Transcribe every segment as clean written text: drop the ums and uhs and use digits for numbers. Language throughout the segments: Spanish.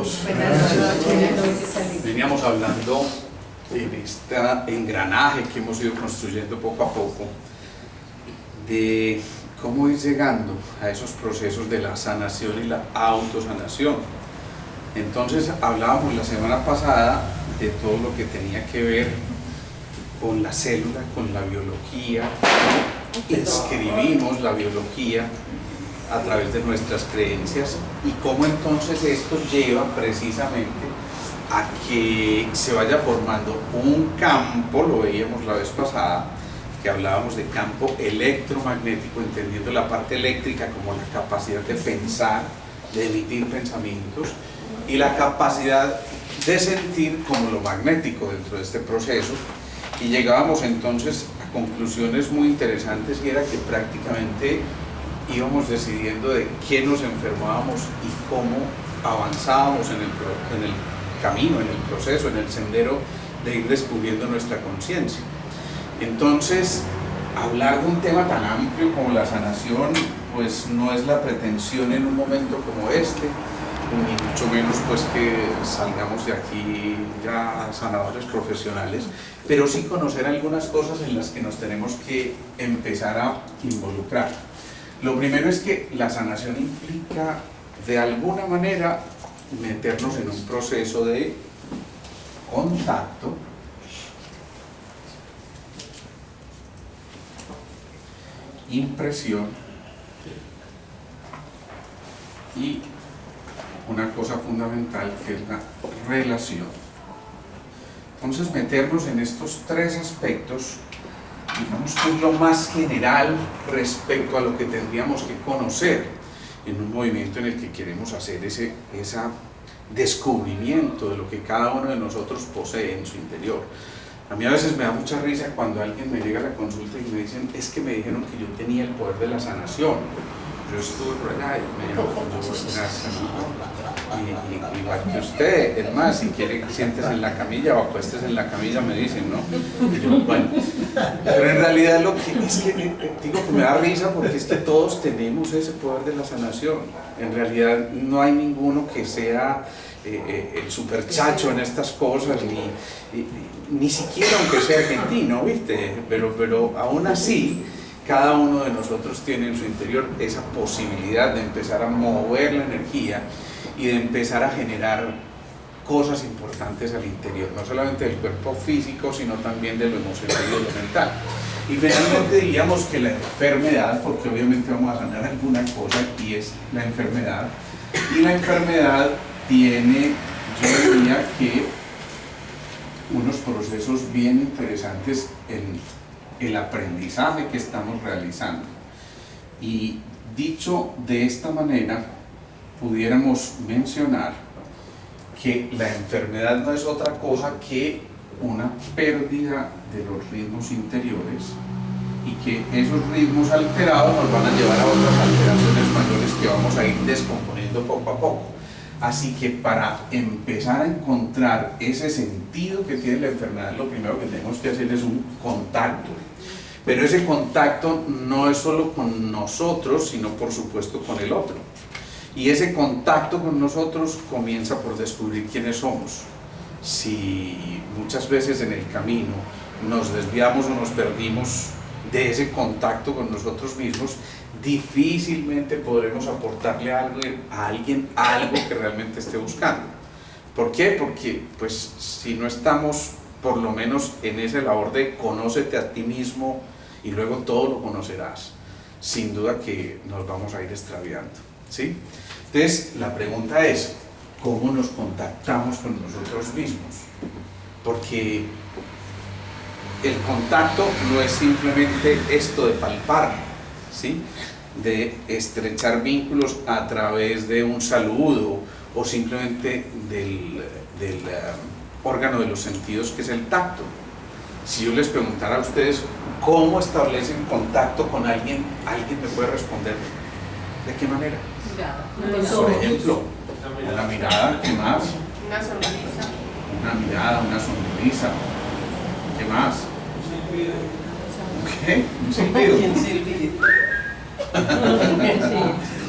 todos. Buenas noches. Veníamos hablando en este engranaje que hemos ido construyendo poco a poco de cómo ir llegando a esos procesos de la sanación y la autosanación. Entonces hablábamos la semana pasada de todo lo que tenía que ver con la célula, con la biología. Escribimos la biología a través de nuestras creencias y cómo entonces esto lleva precisamente a que se vaya formando un campo, lo veíamos la vez pasada, que hablábamos de campo electromagnético, entendiendo la parte eléctrica como la capacidad de pensar, de emitir pensamientos, y la capacidad de sentir como lo magnético dentro de este proceso, y llegábamos entonces a conclusiones muy interesantes, y era que prácticamente íbamos decidiendo de qué nos enfermábamos y cómo avanzábamos en el camino, en el proceso, en el sendero de ir descubriendo nuestra conciencia. Entonces, hablar de un tema tan amplio como la sanación, pues no es la pretensión en un momento como este, ni mucho menos pues que salgamos de aquí ya sanadores profesionales, pero sí conocer algunas cosas en las que nos tenemos que empezar a involucrar. Lo primero es que la sanación implica de alguna manera meternos en un proceso de contacto impresión y una cosa fundamental que es la relación. Entonces meternos en estos tres aspectos, digamos que es lo más general respecto a lo que tendríamos que conocer en un movimiento en el que queremos hacer ese descubrimiento de lo que cada uno de nosotros posee en su interior. A mí a veces me da mucha risa cuando alguien me llega a la consulta y me dicen, es que me dijeron que yo tenía el poder de la sanación. Yo estuve por allá y me dijo, igual que usted, es más, si quiere que sientes en la camilla o acuestes en la camilla, me dicen, ¿no? Y yo, bueno, pero en realidad lo que es que digo que me da risa porque es que todos tenemos ese poder de la sanación. En realidad no hay ninguno que sea el superchacho en estas cosas, ni siquiera aunque sea argentino, ¿viste? Pero aún así, cada uno de nosotros tiene en su interior esa posibilidad de empezar a mover la energía y de empezar a generar cosas importantes al interior, no solamente del cuerpo físico, sino también de lo emocional y de lo mental. Y finalmente diríamos que la enfermedad, porque obviamente vamos a sanar alguna cosa, y es la enfermedad, y la enfermedad tiene, yo diría que unos procesos bien interesantes en el aprendizaje que estamos realizando. Y dicho de esta manera, pudiéramos mencionar que la enfermedad no es otra cosa que una pérdida de los ritmos interiores, y que esos ritmos alterados nos van a llevar a otras alteraciones mayores que vamos a ir descomponiendo poco a poco. Así que para empezar a encontrar ese sentido que tiene la enfermedad, lo primero que tenemos que hacer es un contacto. Pero ese contacto no es solo con nosotros, sino por supuesto con el otro. Y ese contacto con nosotros comienza por descubrir quiénes somos. Si muchas veces en el camino nos desviamos o nos perdimos de ese contacto con nosotros mismos, difícilmente podremos aportarle a alguien algo que realmente esté buscando. ¿Por qué? Porque pues si no estamos por lo menos en esa labor de conócete a ti mismo y luego todo lo conocerás, sin duda que nos vamos a ir extraviando, ¿sí? Entonces la pregunta es, ¿cómo nos contactamos con nosotros mismos? Porque el contacto no es simplemente esto de palpar, ¿sí? De estrechar vínculos a través de un saludo o simplemente del órgano de los sentidos que es el tacto. Si yo les preguntara a ustedes cómo establecen contacto con alguien, ¿alguien me puede responder? ¿De qué manera? Por ejemplo, con la mirada, ¿qué más? Una sonrisa. Una mirada, una sonrisa. ¿Qué más? ¿Qué? Un silbido.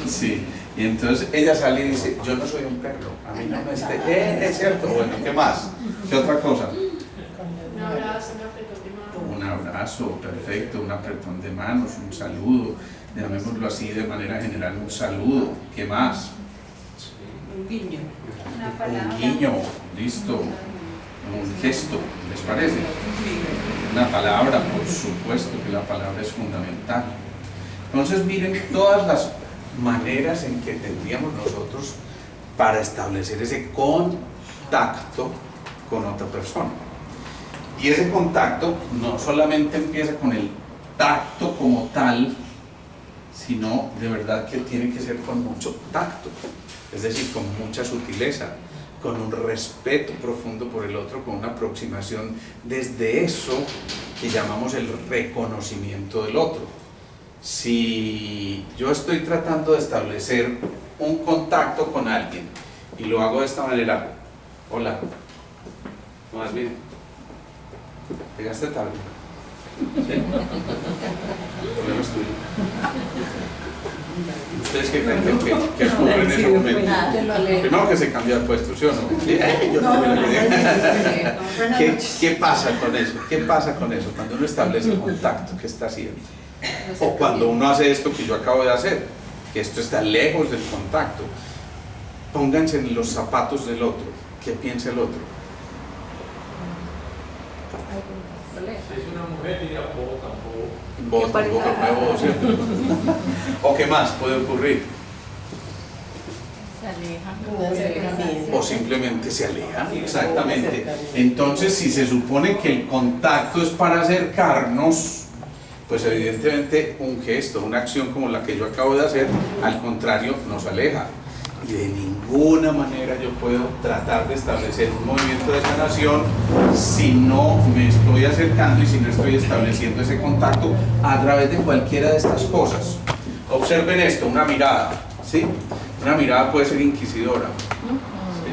Sí. Y entonces ella sale y dice, yo no soy un perro, a mí no me esté, es cierto, bueno, ¿qué más? ¿Qué otra cosa? Un abrazo, un apretón de mano. Un abrazo, perfecto, un apretón de manos, un saludo, llamémoslo así de manera general, un saludo, ¿qué más? Un guiño. Un guiño, listo, un gesto, ¿les parece? Una palabra, por supuesto que la palabra es fundamental. Entonces miren todas las maneras en que tendríamos nosotros para establecer ese contacto con otra persona. Y ese contacto no solamente empieza con el tacto como tal, sino de verdad que tiene que ser con mucho tacto, es decir, con mucha sutileza, con un respeto profundo por el otro, con una aproximación desde eso que llamamos el reconocimiento del otro. Si yo estoy tratando de establecer un contacto con alguien y lo hago de esta manera, hola, más bien, llegaste tarde. ¿Sí? El problema es tuyo. ¿Ustedes qué creen que ocurre en ese momento? Primero que se cambia de puesto, ¿sí o no? Yo también lo creo. ¿Qué pasa con eso? ¿Qué pasa con eso? Cuando uno establece contacto, ¿qué está haciendo? O cuando uno hace esto que yo acabo de hacer, que esto está lejos del contacto. Pónganse en los zapatos del otro. ¿Qué piensa el otro? Si es una mujer, diría tampoco. Vos tampoco nuevo, ¿cierto? ¿O qué más puede ocurrir? Se aleja. O simplemente se aleja, exactamente. Entonces, si se supone que el contacto es para acercarnos, pues evidentemente un gesto, una acción como la que yo acabo de hacer, al contrario, nos aleja. Y de ninguna manera yo puedo tratar de establecer un movimiento de sanación si no me estoy acercando y si no estoy estableciendo ese contacto a través de cualquiera de estas cosas. Observen esto, una mirada, ¿sí? Una mirada puede ser inquisidora, ¿sí?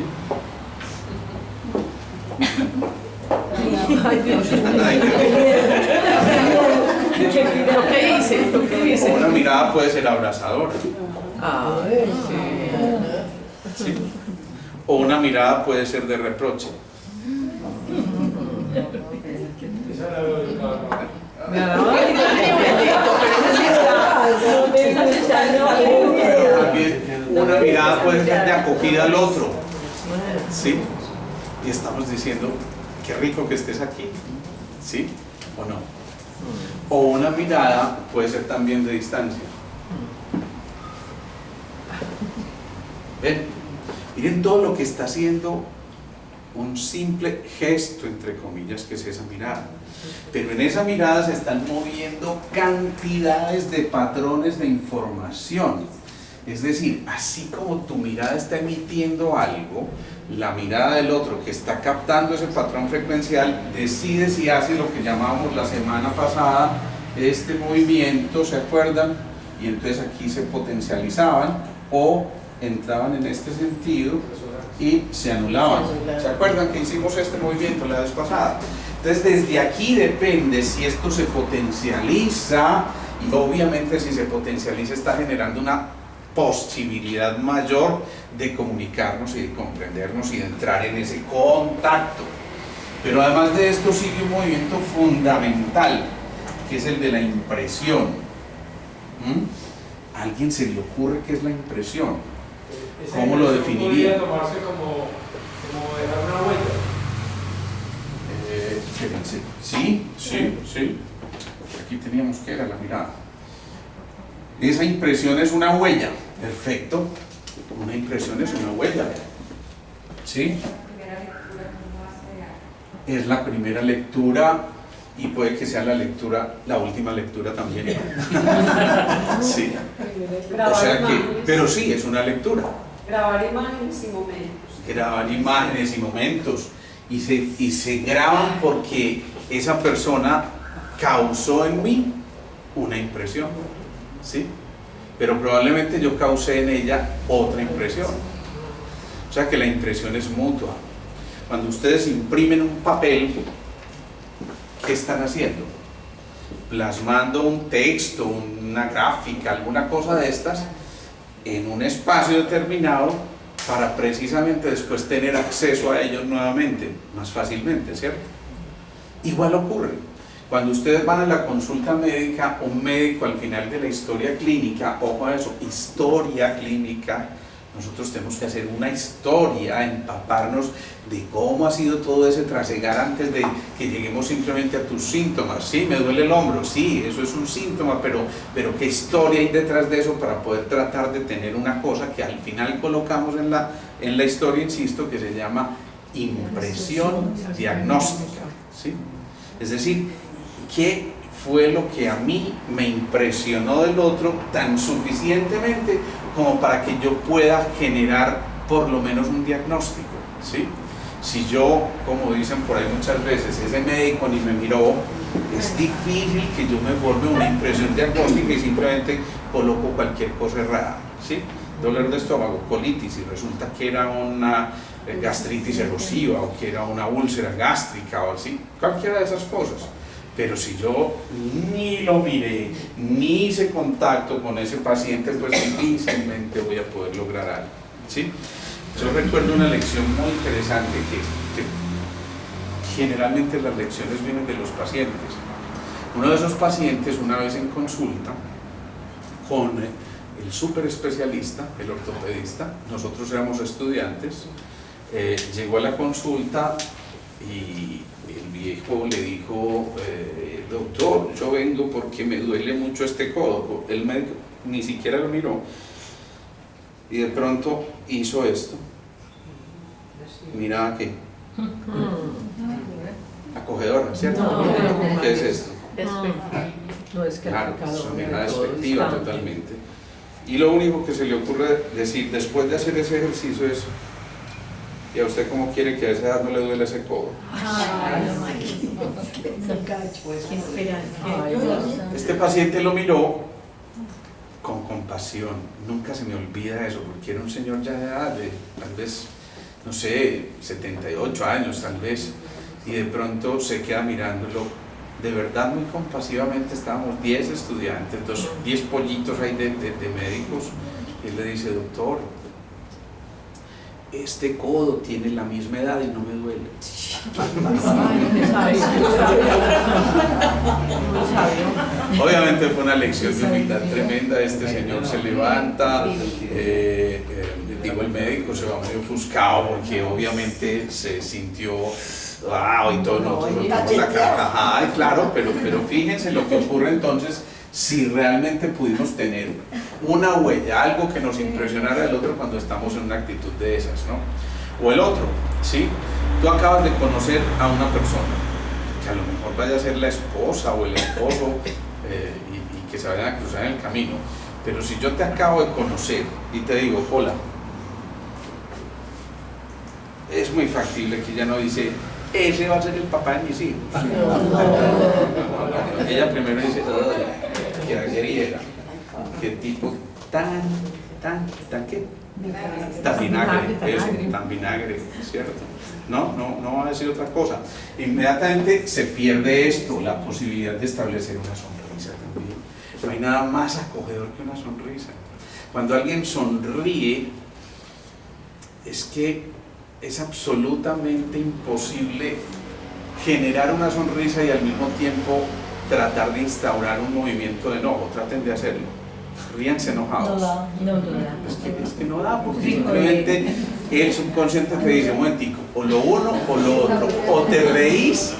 Ay, Dios. ¿Qué hice? ¿Qué hice? Una mirada puede ser abrazadora. ¿Sí? O una mirada puede ser de reproche. Esa la veo yo cada rato. También una mirada puede ser de acogida al otro. ¿Sí? Y estamos diciendo, qué rico que estés aquí. ¿Sí? ¿O no? O una mirada puede ser también de distancia. ¿Ven? Miren todo lo que está haciendo un simple gesto, entre comillas, que es esa mirada. Pero en esa mirada se están moviendo cantidades de patrones de información. Es decir, así como tu mirada está emitiendo algo, la mirada del otro que está captando ese patrón frecuencial decide si hace lo que llamábamos la semana pasada este movimiento, ¿se acuerdan? Y entonces aquí se potencializaban o entraban en este sentido y se anulaban. ¿Se acuerdan que hicimos este movimiento la vez pasada? Entonces desde aquí depende si esto se potencializa, y obviamente si se potencializa está generando una posibilidad mayor de comunicarnos y de comprendernos y de entrar en ese contacto. Pero además de esto sigue un movimiento fundamental, que es el de la impresión. ¿A alguien se le ocurre qué es la impresión? ¿Cómo lo definiría? Podría tomarse como dejar una huella. Fíjense. Sí. Aquí teníamos que era la mirada. Esa impresión es una huella. Perfecto. Una impresión es una huella. ¿Sí? Es la primera lectura y puede que sea la última lectura también. Sí. O sea que, pero sí, es una lectura. Grabar imágenes y momentos. Grabar imágenes y momentos. Y se graban porque esa persona causó en mí una impresión. ¿Sí? Pero probablemente yo causé en ella otra impresión. O sea que la impresión es mutua. Cuando ustedes imprimen un papel, ¿qué están haciendo? Plasmando un texto, una gráfica, alguna cosa de estas, en un espacio determinado para precisamente después tener acceso a ellos nuevamente, más fácilmente, ¿cierto? Igual ocurre. Cuando ustedes van a la consulta médica, un médico al final de la historia clínica, ojo a eso, historia clínica, nosotros tenemos que hacer una historia, empaparnos de cómo ha sido todo ese trasegar antes de que lleguemos simplemente a tus síntomas. Sí, me duele el hombro, sí, eso es un síntoma, pero qué historia hay detrás de eso para poder tratar de tener una cosa que al final colocamos en la historia, insisto, que se llama impresión diagnóstica, ¿sí? Es decir, ¿qué fue lo que a mí me impresionó del otro tan suficientemente como para que yo pueda generar por lo menos un diagnóstico, ¿sí? Si yo, como dicen por ahí muchas veces, ese médico ni me miró, es difícil que yo me forme una impresión diagnóstica y simplemente coloco cualquier cosa errada, ¿sí? Dolor de estómago, colitis, y resulta que era una gastritis erosiva o que era una úlcera gástrica o así, cualquiera de esas cosas. Pero si yo ni lo miré, ni hice contacto con ese paciente, pues difícilmente voy a poder lograr algo, ¿sí? Yo recuerdo una lección muy interesante que generalmente las lecciones vienen de los pacientes. Uno de esos pacientes, una vez en consulta con el súper especialista, el ortopedista, nosotros éramos estudiantes, llegó a la consulta y el viejo le dijo, doctor, yo vengo porque me duele mucho este codo. El médico ni siquiera lo miró y de pronto hizo esto. Mira aquí. Acogedora, ¿cierto? ¿Qué es esto? No es que claro, es una mirada despectiva totalmente. Y lo único que se le ocurre decir después de hacer ese ejercicio es: ¿y a usted cómo quiere que a esa edad no le duele ese codo? Este paciente lo miró con compasión. Nunca se me olvida eso, porque era un señor ya de edad, de tal vez, no sé, 78 años tal vez, y de pronto se queda mirándolo. De verdad, muy compasivamente, estábamos 10 estudiantes, 10 pollitos ahí de médicos, y él le dice: doctor, este codo tiene la misma edad y no me duele. Obviamente fue una lección de humildad tremenda. Este señor se levanta, digo, el médico se va medio ofuscado porque obviamente se sintió wow, y todo, nosotros la carcajada, claro, pero fíjense lo que ocurre entonces si realmente pudimos tener una huella, algo que nos impresionara del otro cuando estamos en una actitud de esas, ¿no? O el otro, ¿sí? Tú acabas de conocer a una persona, que a lo mejor vaya a ser la esposa o el esposo, y que se vayan a cruzar en el camino, pero si yo te acabo de conocer y te digo: hola, es muy factible que ella no dice: ese va a ser el papá de mis hijos. Ella primero dice: que ayer qué tipo tan ¿qué? Tan vinagre, eso, tan vinagre, ¿cierto? No va a decir otra cosa. Inmediatamente se pierde esto, la posibilidad de establecer una sonrisa también. No hay nada más acogedor que una sonrisa. Cuando alguien sonríe, es que es absolutamente imposible generar una sonrisa y al mismo tiempo tratar de instaurar un movimiento de enojo. Traten de hacerlo. Ríanse enojados. No da. Es que no da, porque simplemente el subconsciente te dice: un momentico, o lo uno o lo otro, o te reís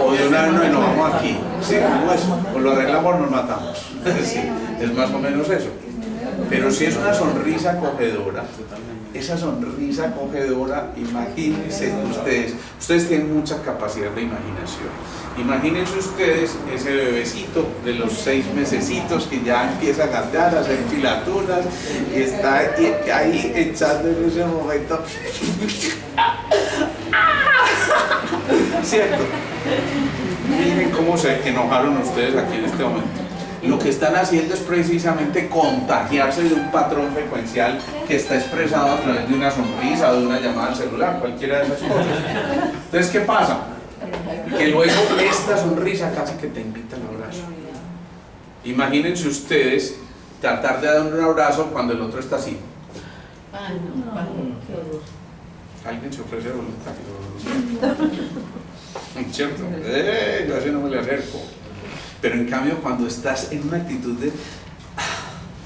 o de una vez nos enojamos aquí, ¿sí? O lo arreglamos o nos matamos. Es más o menos eso. Pero si es una sonrisa acogedora, esa sonrisa acogedora, imagínense ustedes tienen mucha capacidad de imaginación. Imagínense ustedes ese bebecito de los 6 mesecitos que ya empieza a gatear, a hacer pilaturas y está ahí echando en ese momento. ¿Cierto? Miren cómo se enojaron ustedes aquí en este momento. Lo que están haciendo es precisamente contagiarse de un patrón frecuencial que está expresado a través de una sonrisa o de una llamada al celular, cualquiera de esas cosas. Entonces, ¿qué pasa? Que luego esta sonrisa casi que te invita al abrazo. Imagínense ustedes tratar de dar un abrazo cuando el otro está así. Ay, no, qué horror. Alguien se ofrece voluntario. ¿Cierto? Yo así no me le acerco. Pero en cambio, cuando estás en una actitud de...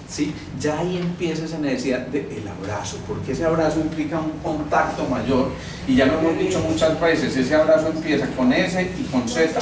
¿sí? Ya ahí empieza esa necesidad del abrazo, porque ese abrazo implica un contacto mayor, y ya lo hemos dicho muchas veces, ese abrazo empieza con S y con Z,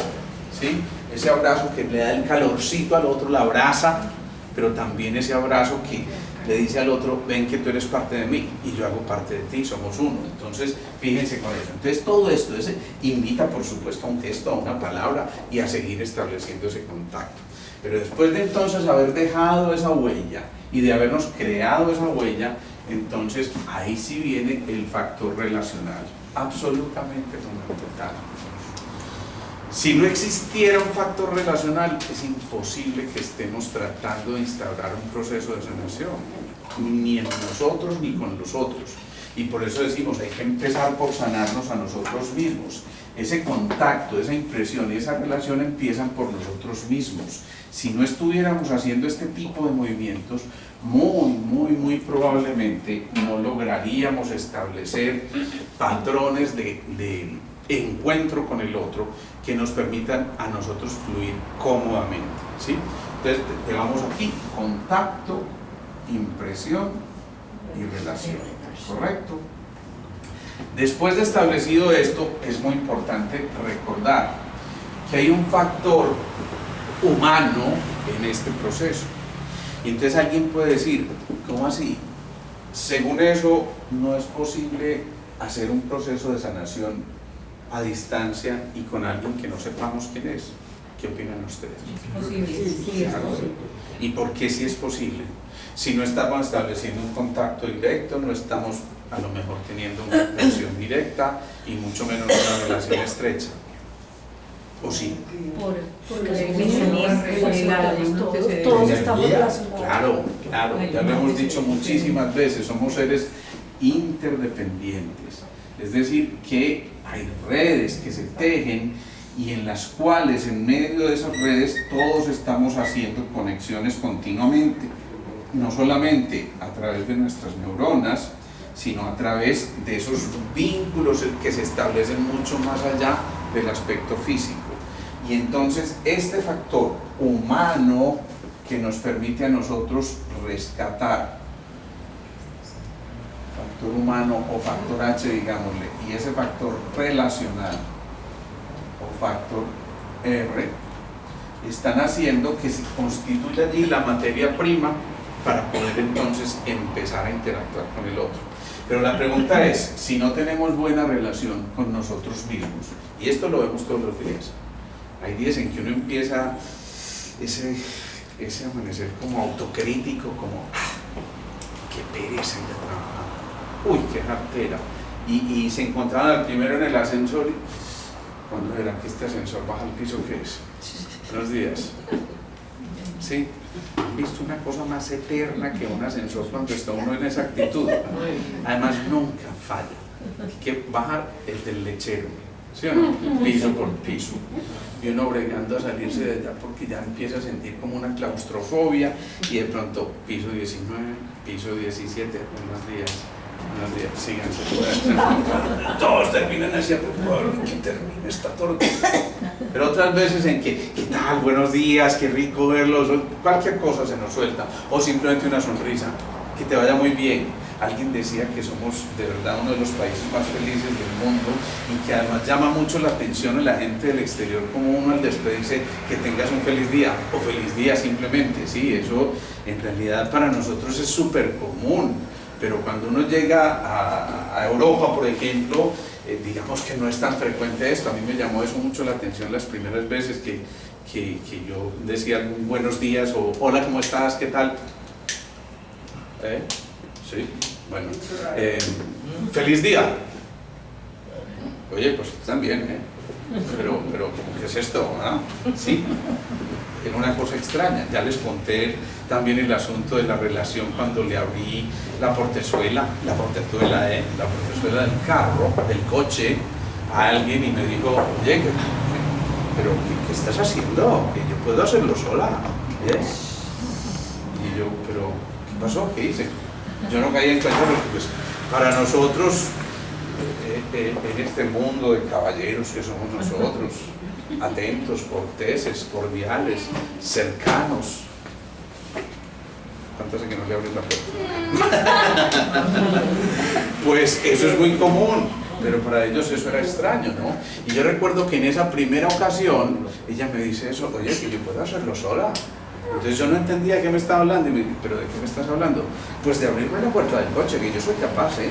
¿sí? Ese abrazo que le da el calorcito al otro, la abraza, pero también ese abrazo que le dice al otro, ven que tú eres parte de mí y yo hago parte de ti, somos uno. Entonces, fíjense con eso. Entonces, todo esto invita, por supuesto, a un gesto, a una palabra y a seguir estableciendo ese contacto. Pero después de entonces haber dejado esa huella y de habernos creado esa huella, entonces ahí sí viene el factor relacional, absolutamente fundamental. Si no existiera un factor relacional, es imposible que estemos tratando de instaurar un proceso de sanación, ni en nosotros ni con los otros. Y por eso decimos, hay que empezar por sanarnos a nosotros mismos. Ese contacto, esa impresión y esa relación empiezan por nosotros mismos. Si no estuviéramos haciendo este tipo de movimientos, muy probablemente no lograríamos establecer patrones de encuentro con el otro que nos permitan a nosotros fluir cómodamente, ¿sí? Entonces, llevamos aquí contacto, impresión y relación, ¿correcto? Después de establecido esto, es muy importante recordar que hay un factor humano en este proceso. Y entonces alguien puede decir, ¿cómo así? Según eso, no es posible hacer un proceso de sanación a distancia y con alguien que no sepamos quién es. ¿Qué opinan ustedes? Es posible, sí, es posible. ¿Y por qué sí es posible? Si no estamos estableciendo un contacto directo, no estamos a lo mejor teniendo una relación directa y mucho menos una relación estrecha. ¿O sí? Porque todos estamos relacionados. Claro, ya lo hemos dicho muchísimas veces, somos seres interdependientes. Es decir, que hay redes que se tejen y en las cuales, en medio de esas redes, todos estamos haciendo conexiones continuamente, no solamente a través de nuestras neuronas, sino a través de esos vínculos que se establecen mucho más allá del aspecto físico. Y entonces este factor humano que nos permite a nosotros rescatar, factor humano o factor H, digámosle, y ese factor relacional o factor R, están haciendo que se constituya allí la materia prima para poder entonces empezar a interactuar con el otro. Pero la pregunta es, si no tenemos buena relación con nosotros mismos, y esto lo vemos todos los días, hay días en que uno empieza ese amanecer como autocrítico, como qué pereza ir a trabajar, uy, qué jartera, y se encontraban primero en el ascensor y ¿cuándo verán que este ascensor baja al piso? ¿Qué es? Buenos días. ¿Sí? ¿Han visto una cosa más eterna que un ascensor cuando está uno en esa actitud? Además nunca falla. Hay que bajar el del lechero, ¿sí o no? Piso por piso. Y uno bregando a salirse de allá porque ya empieza a sentir como una claustrofobia y de pronto piso 19, piso 17, buenos días. Buenos días, síganse. Todos terminan así, que termine esta torta. Pero otras veces en que, ¿qué tal? Buenos días, qué rico verlos. Cualquier cosa se nos suelta. O simplemente una sonrisa. Que te vaya muy bien. Alguien decía que somos de verdad uno de los países más felices del mundo y que además llama mucho la atención a la gente del exterior como uno al despedirse que tengas un feliz día o feliz día simplemente. Sí, eso en realidad para nosotros es súper común. Pero cuando uno llega a Europa, por ejemplo, digamos que no es tan frecuente esto. A mí me llamó eso mucho la atención las primeras veces que yo decía buenos días o hola, ¿cómo estás? ¿Qué tal? Sí, bueno. Feliz día. Oye, pues también, pero ¿qué es esto? Sí. Era una cosa extraña. Ya les conté también el asunto de la relación cuando le abrí la portezuela del carro, del coche, a alguien y me dijo, oye, ¿pero qué estás haciendo? Que yo puedo hacerlo sola. Y yo, pero ¿qué pasó? ¿Qué hice? Yo no caí en cuenta porque pues para nosotros, en este mundo de caballeros que somos nosotros, atentos, corteses, cordiales, cercanos. ¿Cuánto hace que no le abres la puerta? Pues eso es muy común, pero para ellos eso era extraño, ¿no? Y yo recuerdo que en esa primera ocasión, ella me dice eso, oye, que yo puedo hacerlo sola. Entonces yo no entendía de qué me estaba hablando, y me dije, ¿pero de qué me estás hablando? Pues de abrirme la puerta del coche, que yo soy capaz, ¿eh?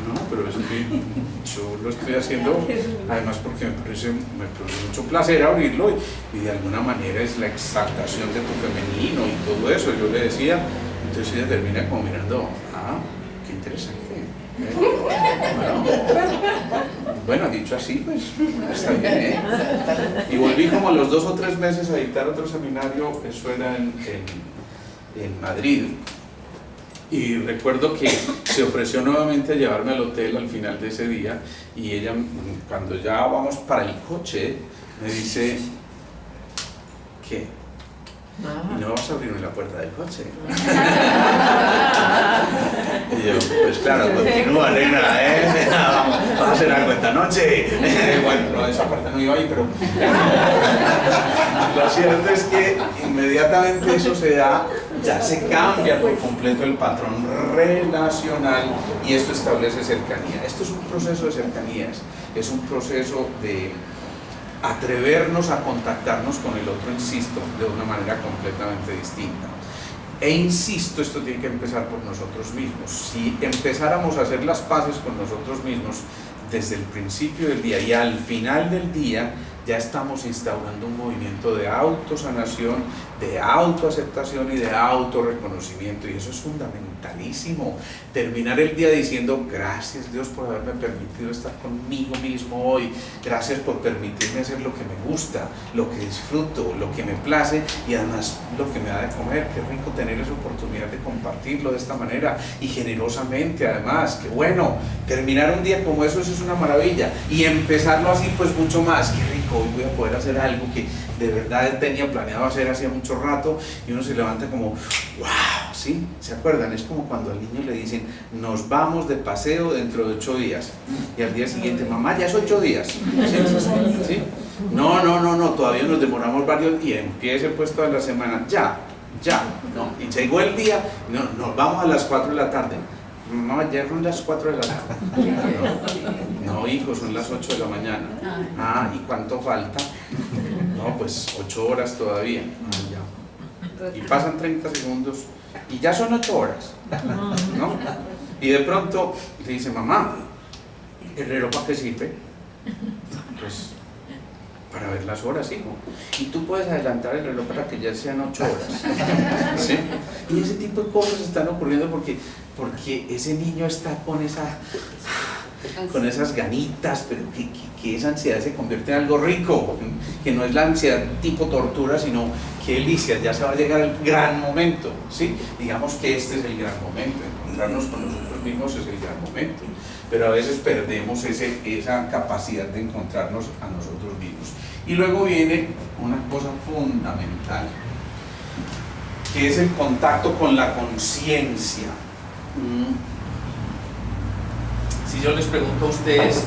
No, pero es que yo lo estoy haciendo, además porque me produce mucho placer abrirlo y de alguna manera es la exaltación de tu femenino y todo eso, yo le decía, entonces ella termina como mirando, qué interesante. Bueno, dicho así, pues está bien, ¿eh? Y volví como a los 2 o 3 meses a dictar otro seminario, eso era en Madrid. Y recuerdo que se ofreció nuevamente a llevarme al hotel al final de ese día y ella, cuando ya vamos para el coche, me dice, ¿qué? ¿Y no vas a abrirme la puerta del coche? Y yo, pues claro, continúa, nena, ¿eh? Vamos a hacer algo esta noche. Bueno, no, esa parte no iba ahí, pero lo cierto es que inmediatamente eso se da, ya se cambia por completo el patrón relacional y esto establece cercanía. Esto es un proceso de cercanías, es un proceso de atrevernos a contactarnos con el otro, insisto, de una manera completamente distinta. E insisto, esto tiene que empezar por nosotros mismos. Si empezáramos a hacer las paces con nosotros mismos desde el principio del día y al final del día, ya estamos instaurando un movimiento de autosanación, de autoaceptación y de autorreconocimiento, y eso es fundamentalísimo. Terminar el día diciendo gracias Dios por haberme permitido estar conmigo mismo hoy, gracias por permitirme hacer lo que me gusta, lo que disfruto, lo que me place y además lo que me da de comer. Qué rico tener esa oportunidad de compartirlo de esta manera y generosamente, además, qué bueno. Terminar un día como eso es una maravilla y empezarlo así, pues mucho más. Qué rico, hoy voy a poder hacer algo que de verdad tenía planeado hacer hacía mucho rato, y uno se levanta como wow, ¿sí? ¿Se acuerdan? Es como cuando al niño le dicen nos vamos de paseo dentro de 8 días y al día siguiente, mamá, ya es 8 días. ¿Sí? No, todavía nos demoramos varios días, empiece pues toda la semana, ya, no, y llegó el día, no, nos vamos a las 4 de la tarde. Mamá, ya son las 4 de la tarde. No, hijo, son las 8 de la mañana. ¿Y cuánto falta? No, pues 8 horas todavía. Ya. Y pasan 30 segundos y ya son 8 horas, ¿no? Y de pronto le dice, mamá, ¿el reloj para qué sirve? Pues para ver las horas, hijo. Y tú puedes adelantar el reloj para que ya sean 8 horas. ¿Sí? Y ese tipo de cosas están ocurriendo porque ese niño está con esas ganitas, pero que esa ansiedad se convierte en algo rico, que no es la ansiedad tipo tortura, sino que delicia, ya se va a llegar el gran momento, ¿sí? Digamos que este es el gran momento, encontrarnos con nosotros mismos es el gran momento, pero a veces perdemos esa capacidad de encontrarnos a nosotros mismos. Y luego viene una cosa fundamental, que es el contacto con la conciencia. Si yo les pregunto a ustedes,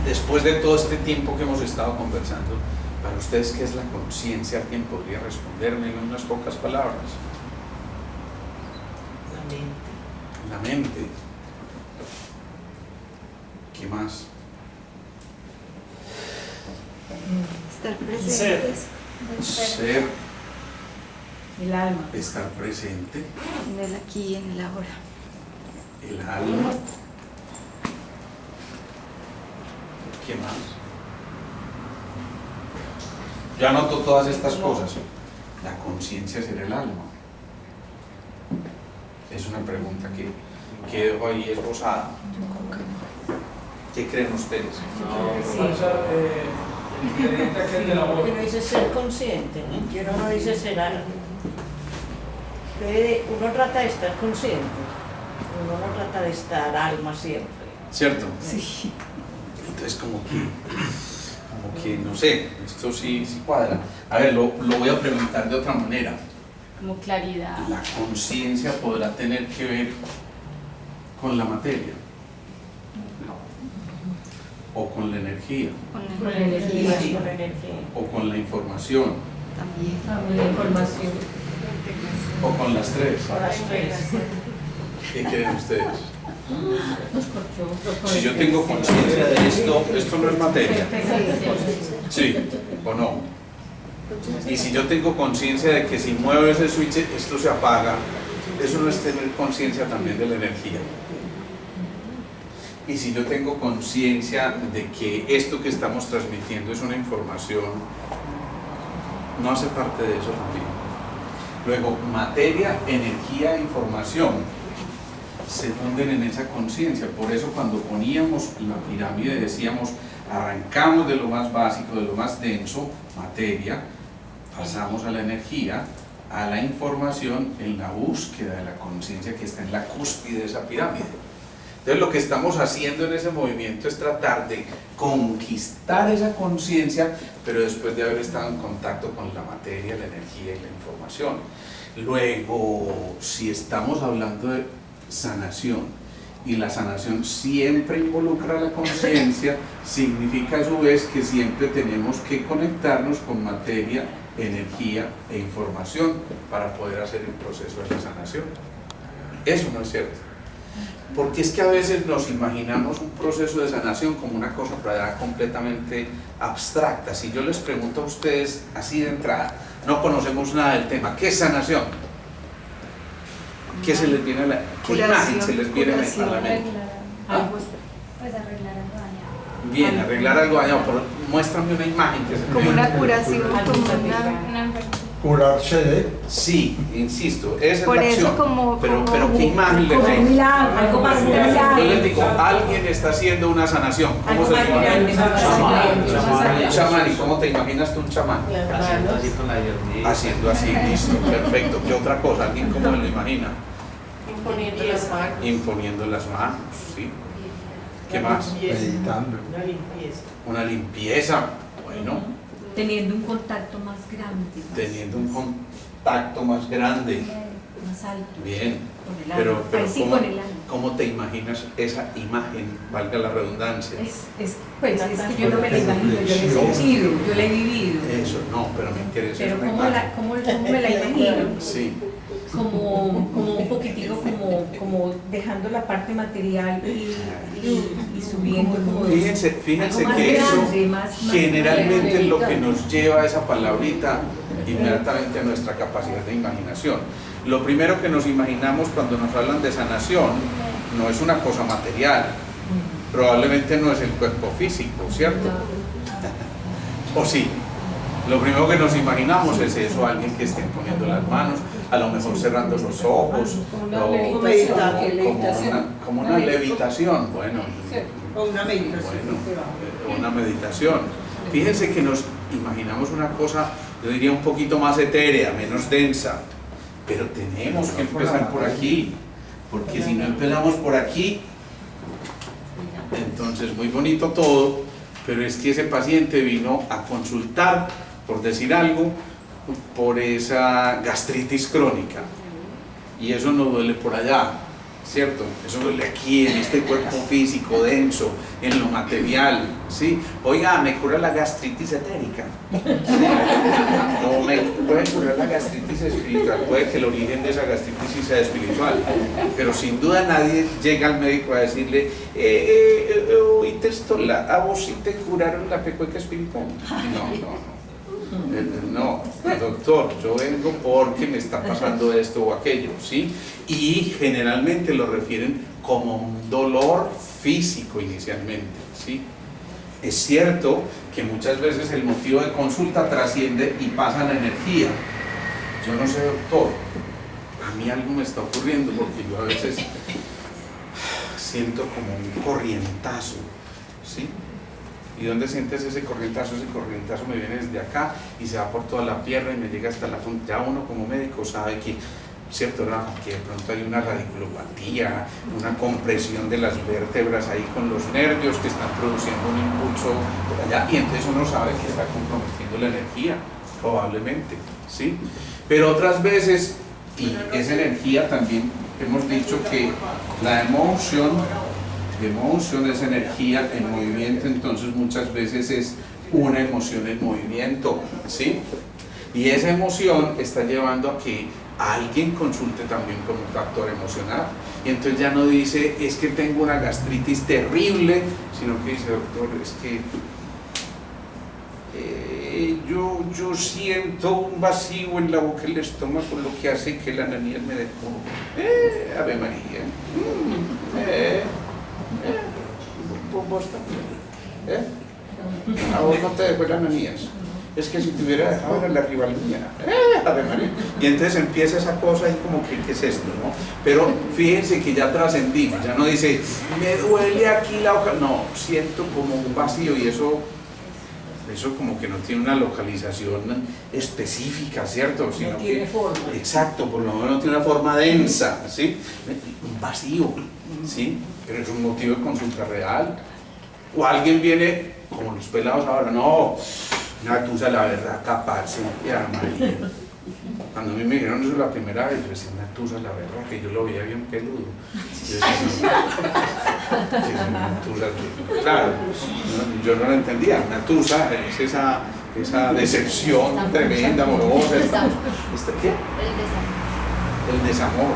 después de todo este tiempo que hemos estado conversando, para ustedes, ¿qué es la conciencia? ¿Alguien podría responderme en unas pocas palabras? La mente. ¿Qué más? Estar presentes. Ser. El alma. Estar presente. En el aquí y en el ahora. El alma. ¿Qué más? Yo anoto todas estas cosas. La conciencia será el alma. Es una pregunta que dejo ahí esbozada. ¿Qué creen ustedes? Pero dice ser consciente, que uno no dice ser algo. Uno trata de estar consciente, uno no trata de estar alma siempre. ¿Cierto? Sí. Entonces como como que no sé, esto sí cuadra. A ver, lo voy a preguntar de otra manera. Como claridad. ¿La conciencia podrá tener que ver con la materia? ¿O con la energía? Con la energía. Con la energía. ¿O con la información? También. La información. ¿O con las tres? Con las tres. ¿Qué creen ustedes? Los corchos. Si yo tengo conciencia de esto no es materia. ¿Sí o no? Y si yo tengo conciencia de que si muevo ese switch esto se apaga, eso no es tener conciencia también de la energía. Y si yo tengo conciencia de que esto que estamos transmitiendo es una información, no hace parte de eso también. Luego, materia, energía e información se funden en esa conciencia. Por eso cuando poníamos la pirámide decíamos, arrancamos de lo más básico, de lo más denso, materia, pasamos a la energía, a la información en la búsqueda de la conciencia que está en la cúspide de esa pirámide. Entonces lo que estamos haciendo en ese movimiento es tratar de conquistar esa conciencia, pero después de haber estado en contacto con la materia, la energía y la información. Luego, si estamos hablando de sanación, y la sanación siempre involucra la conciencia, significa a su vez que siempre tenemos que conectarnos con materia, energía e información para poder hacer el proceso de la sanación. Eso no es cierto. Porque es que a veces nos imaginamos un proceso de sanación como una cosa por allá completamente abstracta. Si yo les pregunto a ustedes así de entrada, no conocemos nada del tema, ¿qué es sanación? ¿Qué se les viene a la ¿qué imagen se les viene a la mente? Pues arreglar algo dañado. Bien, arreglar algo dañado. Muéstrame una imagen que se te Como viene. una curación, como Una enfermedad. Curarse de. Sí, insisto, esa Por es la eso acción. Pero ¿qué imagen les Como un digo? milagro, algo más Yo les grande. digo, alguien está haciendo una sanación. ¿Cómo Algo se más le grande, imagina? más grande. Un chamán. ¿Y cómo te imaginas tú un chamán? Haciendo así con la hierbita. Haciendo así, listo, perfecto. ¿Qué otra cosa? ¿Alguien cómo lo imagina? Imponiendo las manos. Imponiendo las manos, ¿sí? ¿Qué más? Meditando. Una limpieza. Una limpieza, bueno, Teniendo un contacto más grande, teniendo un contacto más grande, más alto bien. con el Pero alma. Ahí sí ¿cómo, con el alma. ¿cómo te imaginas esa imagen, valga la redundancia? Pues es que yo no me la imagino, yo la he sentido, yo la he vivido. Eso, no, pero me interesa Pero esa ¿cómo, imagen. cómo me la imagino? Sí, Como un poquitico como dejando la parte material y subiendo como fíjense algo más que eso grande, más generalmente es lo que grande. nos lleva a esa palabrita inmediatamente a nuestra capacidad de imaginación. Lo primero que nos imaginamos cuando nos hablan de sanación no es una cosa material, probablemente no es el cuerpo físico, ¿cierto? ¿O sí? Lo primero que nos imaginamos es eso, alguien que esté poniendo las manos, a lo mejor cerrando los ojos, como una levitación, bueno, O una meditación. bueno, una meditación. Fíjense que nos imaginamos una cosa, yo diría un poquito más etérea, menos densa, pero tenemos que empezar por aquí, porque si no empezamos por aquí, entonces muy bonito todo, pero es que ese paciente vino a consultar, por decir algo, por esa gastritis crónica, y eso no duele por allá, ¿cierto? Eso duele aquí, en este cuerpo físico denso, en lo material, ¿sí? Oiga, me cura la gastritis etérica, ¿sí? O me puede curar la gastritis espiritual, puede que el origen de esa gastritis sea espiritual, pero sin duda nadie llega al médico a decirle, oíste esto, a vos sí te curaron la pecueca espiritual. No, doctor, yo vengo porque me está pasando esto o aquello, ¿sí? Y generalmente lo refieren como un dolor físico inicialmente, ¿sí? Es cierto que muchas veces el motivo de consulta trasciende y pasa la energía. Yo no sé, doctor, a mí algo me está ocurriendo porque yo a veces siento como un corrientazo, ¿sí? ¿Y dónde sientes ese corrientazo? Ese corrientazo me viene desde acá y se va por toda la pierna y me llega hasta la punta. Ya uno como médico sabe que ¿cierto, Rafa? Que de pronto hay una radiculopatía, una compresión de las vértebras ahí con los nervios que están produciendo un impulso por allá, y entonces uno sabe que está comprometiendo la energía, probablemente, ¿sí? Pero otras veces, y esa energía también hemos dicho que la emoción es energía en movimiento, entonces muchas veces es una emoción en movimiento, ¿sí? Y esa emoción está llevando a que alguien consulte también con un factor emocional, y entonces ya no dice es que tengo una gastritis terrible, sino que dice, doctor, es que yo siento un vacío en la boca del estómago, lo que hace que la ananías me dé como Ave María, vos también, a vos no te dejó la ananías. Es que si te hubiera dejado era la rival mía, Ave María. Y entonces empieza esa cosa y como que, ¿qué es esto, no? Pero fíjense que ya trascendimos, ya no dice, me duele aquí la hoja, no, siento como un vacío, y eso como que no tiene una localización específica, ¿cierto? Sino no tiene que, forma. exacto, por lo menos no tiene una forma densa, ¿sí? Un vacío, ¿sí? Pero es un motivo de consulta real. O alguien viene, como los pelados ahora, no, una tusa la verdad, parce, ya María. Cuando a mí me dijeron eso la primera vez, yo decía, una tusa la verdad, que yo lo veía bien peludo. Yo decía, una tusa, claro, yo no lo entendía. Una tusa es esa decepción tremenda, amorosa. ¿Qué? El desamor.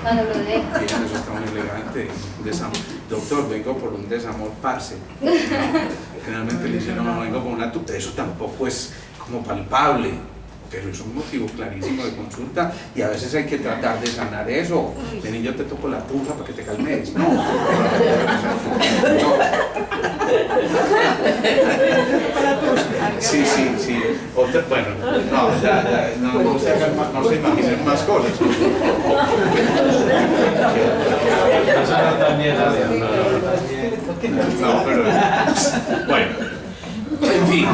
Cuando lo dejo. Bien, eso está muy elegante. Desamor. Doctor, vengo por un desamor, parce. ¿No? Generalmente le dicen, no, vengo por una tusa. Eso tampoco es como palpable, pero es un motivo clarísimo de consulta, y a veces hay que tratar de sanar eso. Ven, yo te toco la tusa para que te calmes. No. Sí. Otra, bueno, no, ya, no se hagan más, no se imaginen más cosas. No, pero bueno. En fin,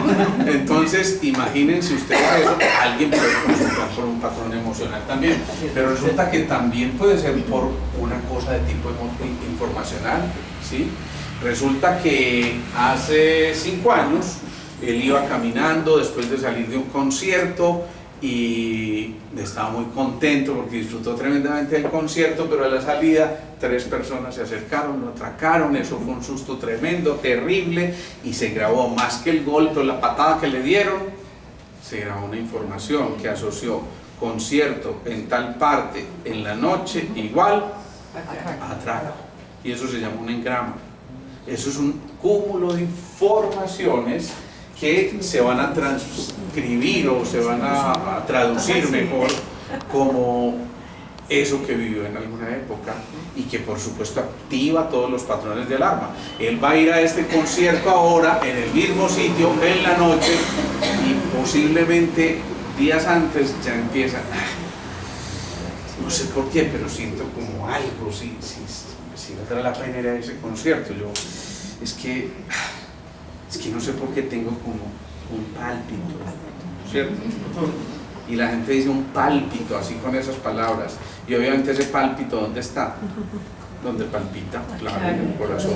entonces imagínense ustedes eso, alguien puede consultar por un patrón emocional también, pero resulta que también puede ser por una cosa de tipo informacional, ¿sí? Resulta que hace 5 años él iba caminando después de salir de un concierto y estaba muy contento porque disfrutó tremendamente del concierto, pero a la salida 3 personas se acercaron, lo atracaron, eso fue un susto tremendo, terrible, y se grabó más que el golpe o la patada que le dieron, se grabó una información que asoció concierto en tal parte en la noche igual a atraco, y eso se llama un engrama. Eso es un cúmulo de informaciones que se van a transcribir o se van a traducir mejor como eso que vivió en alguna época, y que por supuesto activa todos los patrones de alarma. Él va a ir a este concierto ahora en el mismo sitio en la noche, y posiblemente días antes ya empieza, no sé por qué, pero siento como algo, si valdrá la pena ir a ese concierto. Yo, es que no sé por qué tengo como un pálpito, ¿cierto? Y la gente dice un pálpito, así con esas palabras, y obviamente ese pálpito, ¿dónde está? Donde palpita, claro, en el corazón,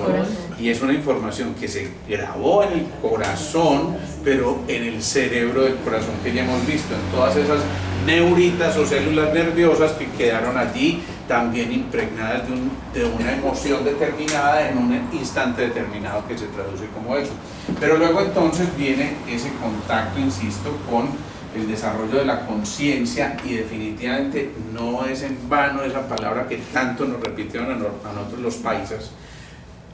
y es una información que se grabó en el corazón, pero en el cerebro del corazón, que ya hemos visto, en todas esas neuritas o células nerviosas que quedaron allí, también impregnadas de una emoción determinada en un instante determinado que se traduce como eso. Pero luego entonces viene ese contacto, insisto, con el desarrollo de la conciencia, y definitivamente no es en vano esa palabra que tanto nos repitieron a nosotros los paisas: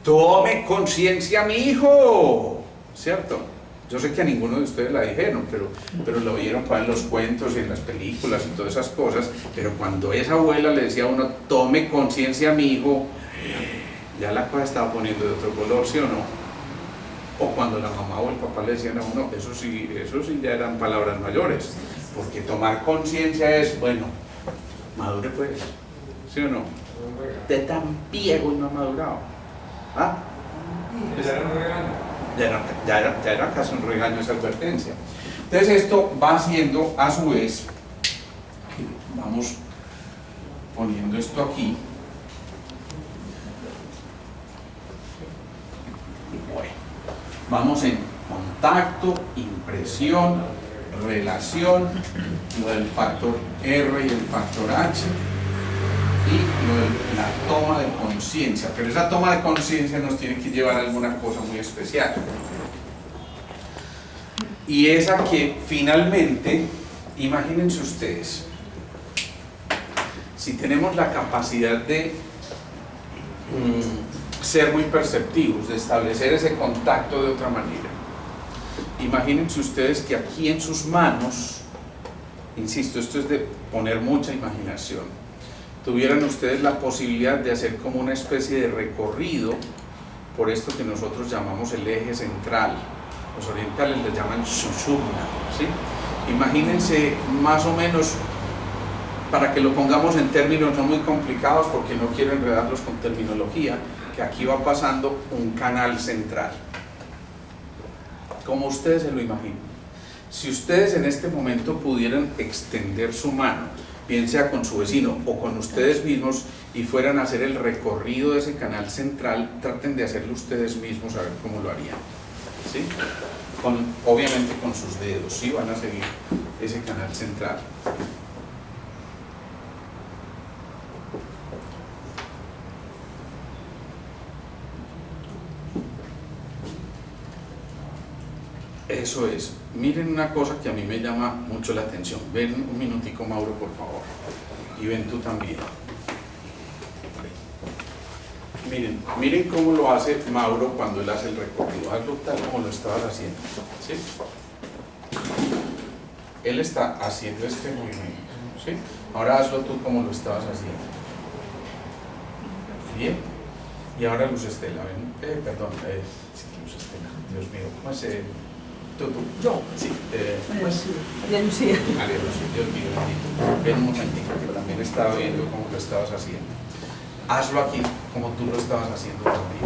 tome conciencia, mi hijo, ¿cierto? Yo sé que a ninguno de ustedes la dijeron, pero lo oyeron en los cuentos y en las películas y todas esas cosas, pero cuando esa abuela le decía a uno, tome conciencia, mi hijo, ya la cosa estaba poniendo de otro color, ¿sí o no? O cuando la mamá o el papá le decían a uno, eso sí ya eran palabras mayores, porque tomar conciencia es, bueno, madure pues, ¿sí o no? Usted tan viejo y no ha madurado. ¿Ah? Ya era casi un regaño esa advertencia. Entonces esto va haciendo a su vez, vamos esto aquí. Bueno, vamos en contacto, impresión, relación, lo del factor R y el factor H y lo de la toma de conciencia, pero esa toma de conciencia nos tiene que llevar a alguna cosa muy especial, y esa que finalmente, imagínense ustedes, si tenemos la capacidad de ser muy perceptivos, de establecer ese contacto de otra manera, imagínense ustedes que aquí en sus manos, insisto, esto es de poner mucha imaginación, tuvieran ustedes la posibilidad de hacer como una especie de recorrido por esto que nosotros llamamos el eje central. Los orientales le llaman Sushumna, ¿sí? Imagínense más o menos, para que lo pongamos en términos no muy complicados, porque no quiero enredarlos con terminología, que aquí va pasando un canal central, como ustedes se lo imaginan. Si ustedes en este momento pudieran extender su mano, bien sea con su vecino o con ustedes mismos, y fueran a hacer el recorrido de ese canal central, traten de hacerlo ustedes mismos, a ver cómo lo harían, ¿sí? Obviamente con sus dedos, ¿sí? Van a seguir ese canal central. Eso es. Miren una cosa que a mí me llama mucho la atención. Ven un minutico, Mauro, por favor. Y ven tú también. Miren cómo lo hace Mauro cuando él hace el recorrido. Hazlo tal como lo estabas haciendo, ¿sí? Él está haciendo este movimiento, ¿sí? Ahora hazlo tú como lo estabas haciendo. Bien. Y ahora Luz Estela, ven. Sí, Luz Estela. Dios mío, ¿cómo es el...? ¿Tú? Yo. Sí. María Lucía. María Lucía, Dios mío, bendito. Ven un momentito, que también estaba viendo cómo lo estabas haciendo. Hazlo aquí, como tú lo estabas haciendo también.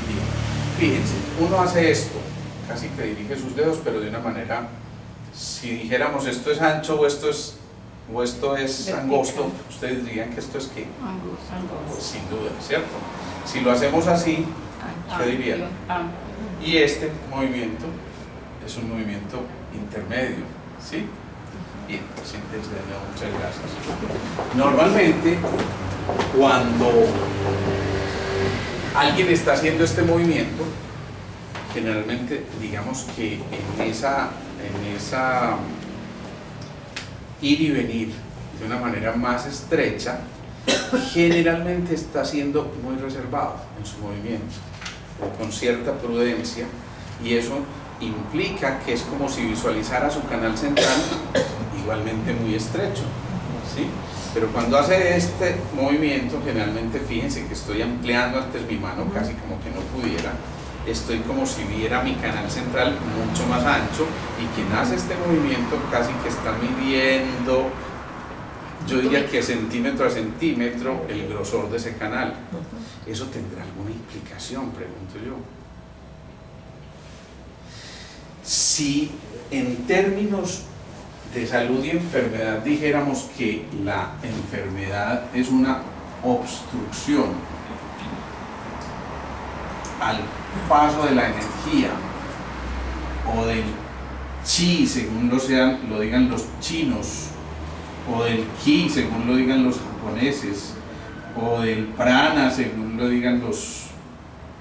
Bien. Fíjense, uno hace esto, casi que dirige sus dedos, pero de una manera, si dijéramos esto es ancho o esto es angosto, ustedes dirían que esto es ¿qué? Angosto. Sin duda, ¿cierto? Si lo hacemos así, ¿qué dirían? Y este movimiento es un movimiento intermedio, ¿sí? Bien, siéntense de nuevo, muchas gracias. Normalmente, cuando alguien está haciendo este movimiento, generalmente, digamos que en esa ir y venir de una manera más estrecha, generalmente está siendo muy reservado en su movimiento, o con cierta prudencia, y eso implica que es como si visualizara su canal central igualmente muy estrecho, ¿sí? Pero cuando hace este movimiento, generalmente fíjense que estoy ampliando antes mi mano casi como que no pudiera, estoy como si viera mi canal central mucho más ancho, y quien hace este movimiento casi que está midiendo, yo diría que centímetro a centímetro, el grosor de ese canal. ¿Eso tendrá alguna implicación?, pregunto yo. Si en términos de salud y enfermedad dijéramos que la enfermedad es una obstrucción al paso de la energía o del chi, según lo digan los chinos, o del ki, según lo digan los japoneses, o del prana, según lo digan los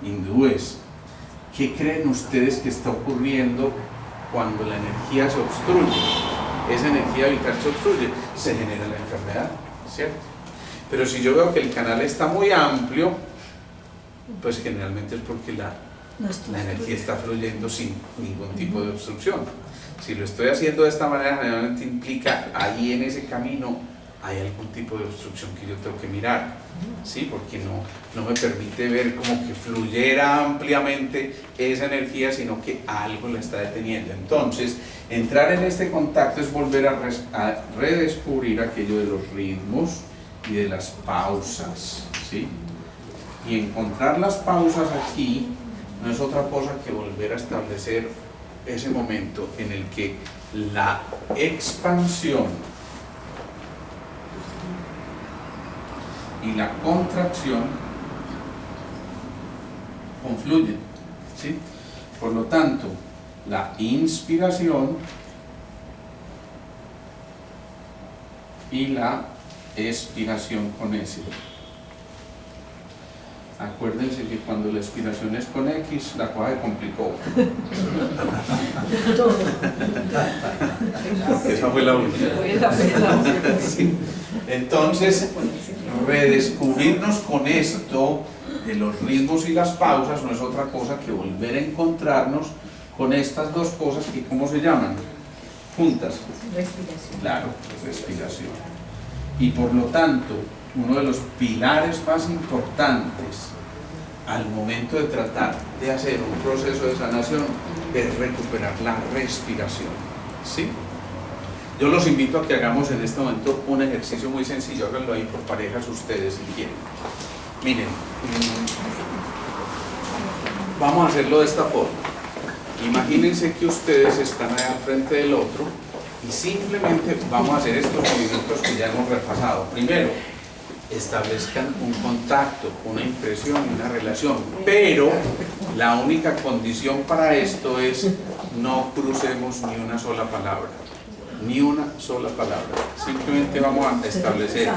hindúes, ¿qué creen ustedes que está ocurriendo cuando la energía se obstruye? Esa energía vital se obstruye, se genera la enfermedad, ¿cierto? Pero si yo veo que el canal está muy amplio, pues generalmente es porque la energía está fluyendo sin ningún tipo de obstrucción. Si lo estoy haciendo de esta manera, generalmente implica ahí en ese camino hay algún tipo de obstrucción que yo tengo que mirar, ¿sí? Porque no me permite ver como que fluyera ampliamente esa energía, sino que algo la está deteniendo. Entonces, entrar en este contacto es volver a redescubrir aquello de los ritmos y de las pausas, ¿sí? Y encontrar las pausas aquí no es otra cosa que volver a establecer ese momento en el que la expansión y la contracción confluyen, ¿sí? Por lo tanto, la inspiración y la expiración con S. Acuérdense que cuando la expiración es con X, la cosa se complicó. Esa fue la última. Sí. Entonces, redescubrirnos con esto de los ritmos y las pausas no es otra cosa que volver a encontrarnos con estas dos cosas que, ¿cómo se llaman? Juntas. Respiración. Claro, respiración. Y por lo tanto, uno de los pilares más importantes al momento de tratar de hacer un proceso de sanación es recuperar la respiración, ¿sí? Yo los invito a que hagamos en este momento un ejercicio muy sencillo, háganlo ahí por parejas ustedes si quieren. Miren, vamos a hacerlo de esta forma. Imagínense que ustedes están ahí al frente del otro y simplemente vamos a hacer estos movimientos que ya hemos repasado. Primero, establezcan un contacto, una impresión y una relación, pero la única condición para esto es no crucemos ni una sola palabra, ni una sola palabra. Simplemente vamos a establecer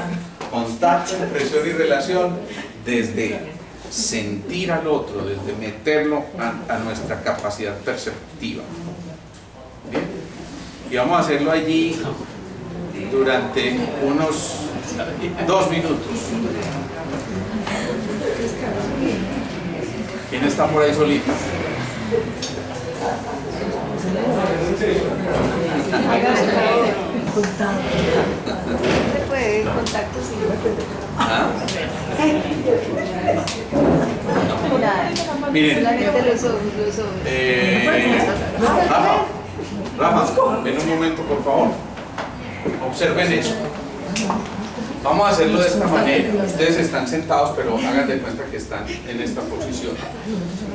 contacto, impresión y relación desde sentir al otro, desde meterlo a nuestra capacidad perceptiva. ¿Bien? Y vamos a hacerlo allí durante unos 2 minutos. ¿Quién está por ahí solito? Se puede contacto sin ¿Ah? nada. Miren, Solamente los ojos. Rafa, ven un momento por favor. Observen eso. Vamos a hacerlo de esta manera. Ustedes están sentados, pero hagan de cuenta que están en esta posición.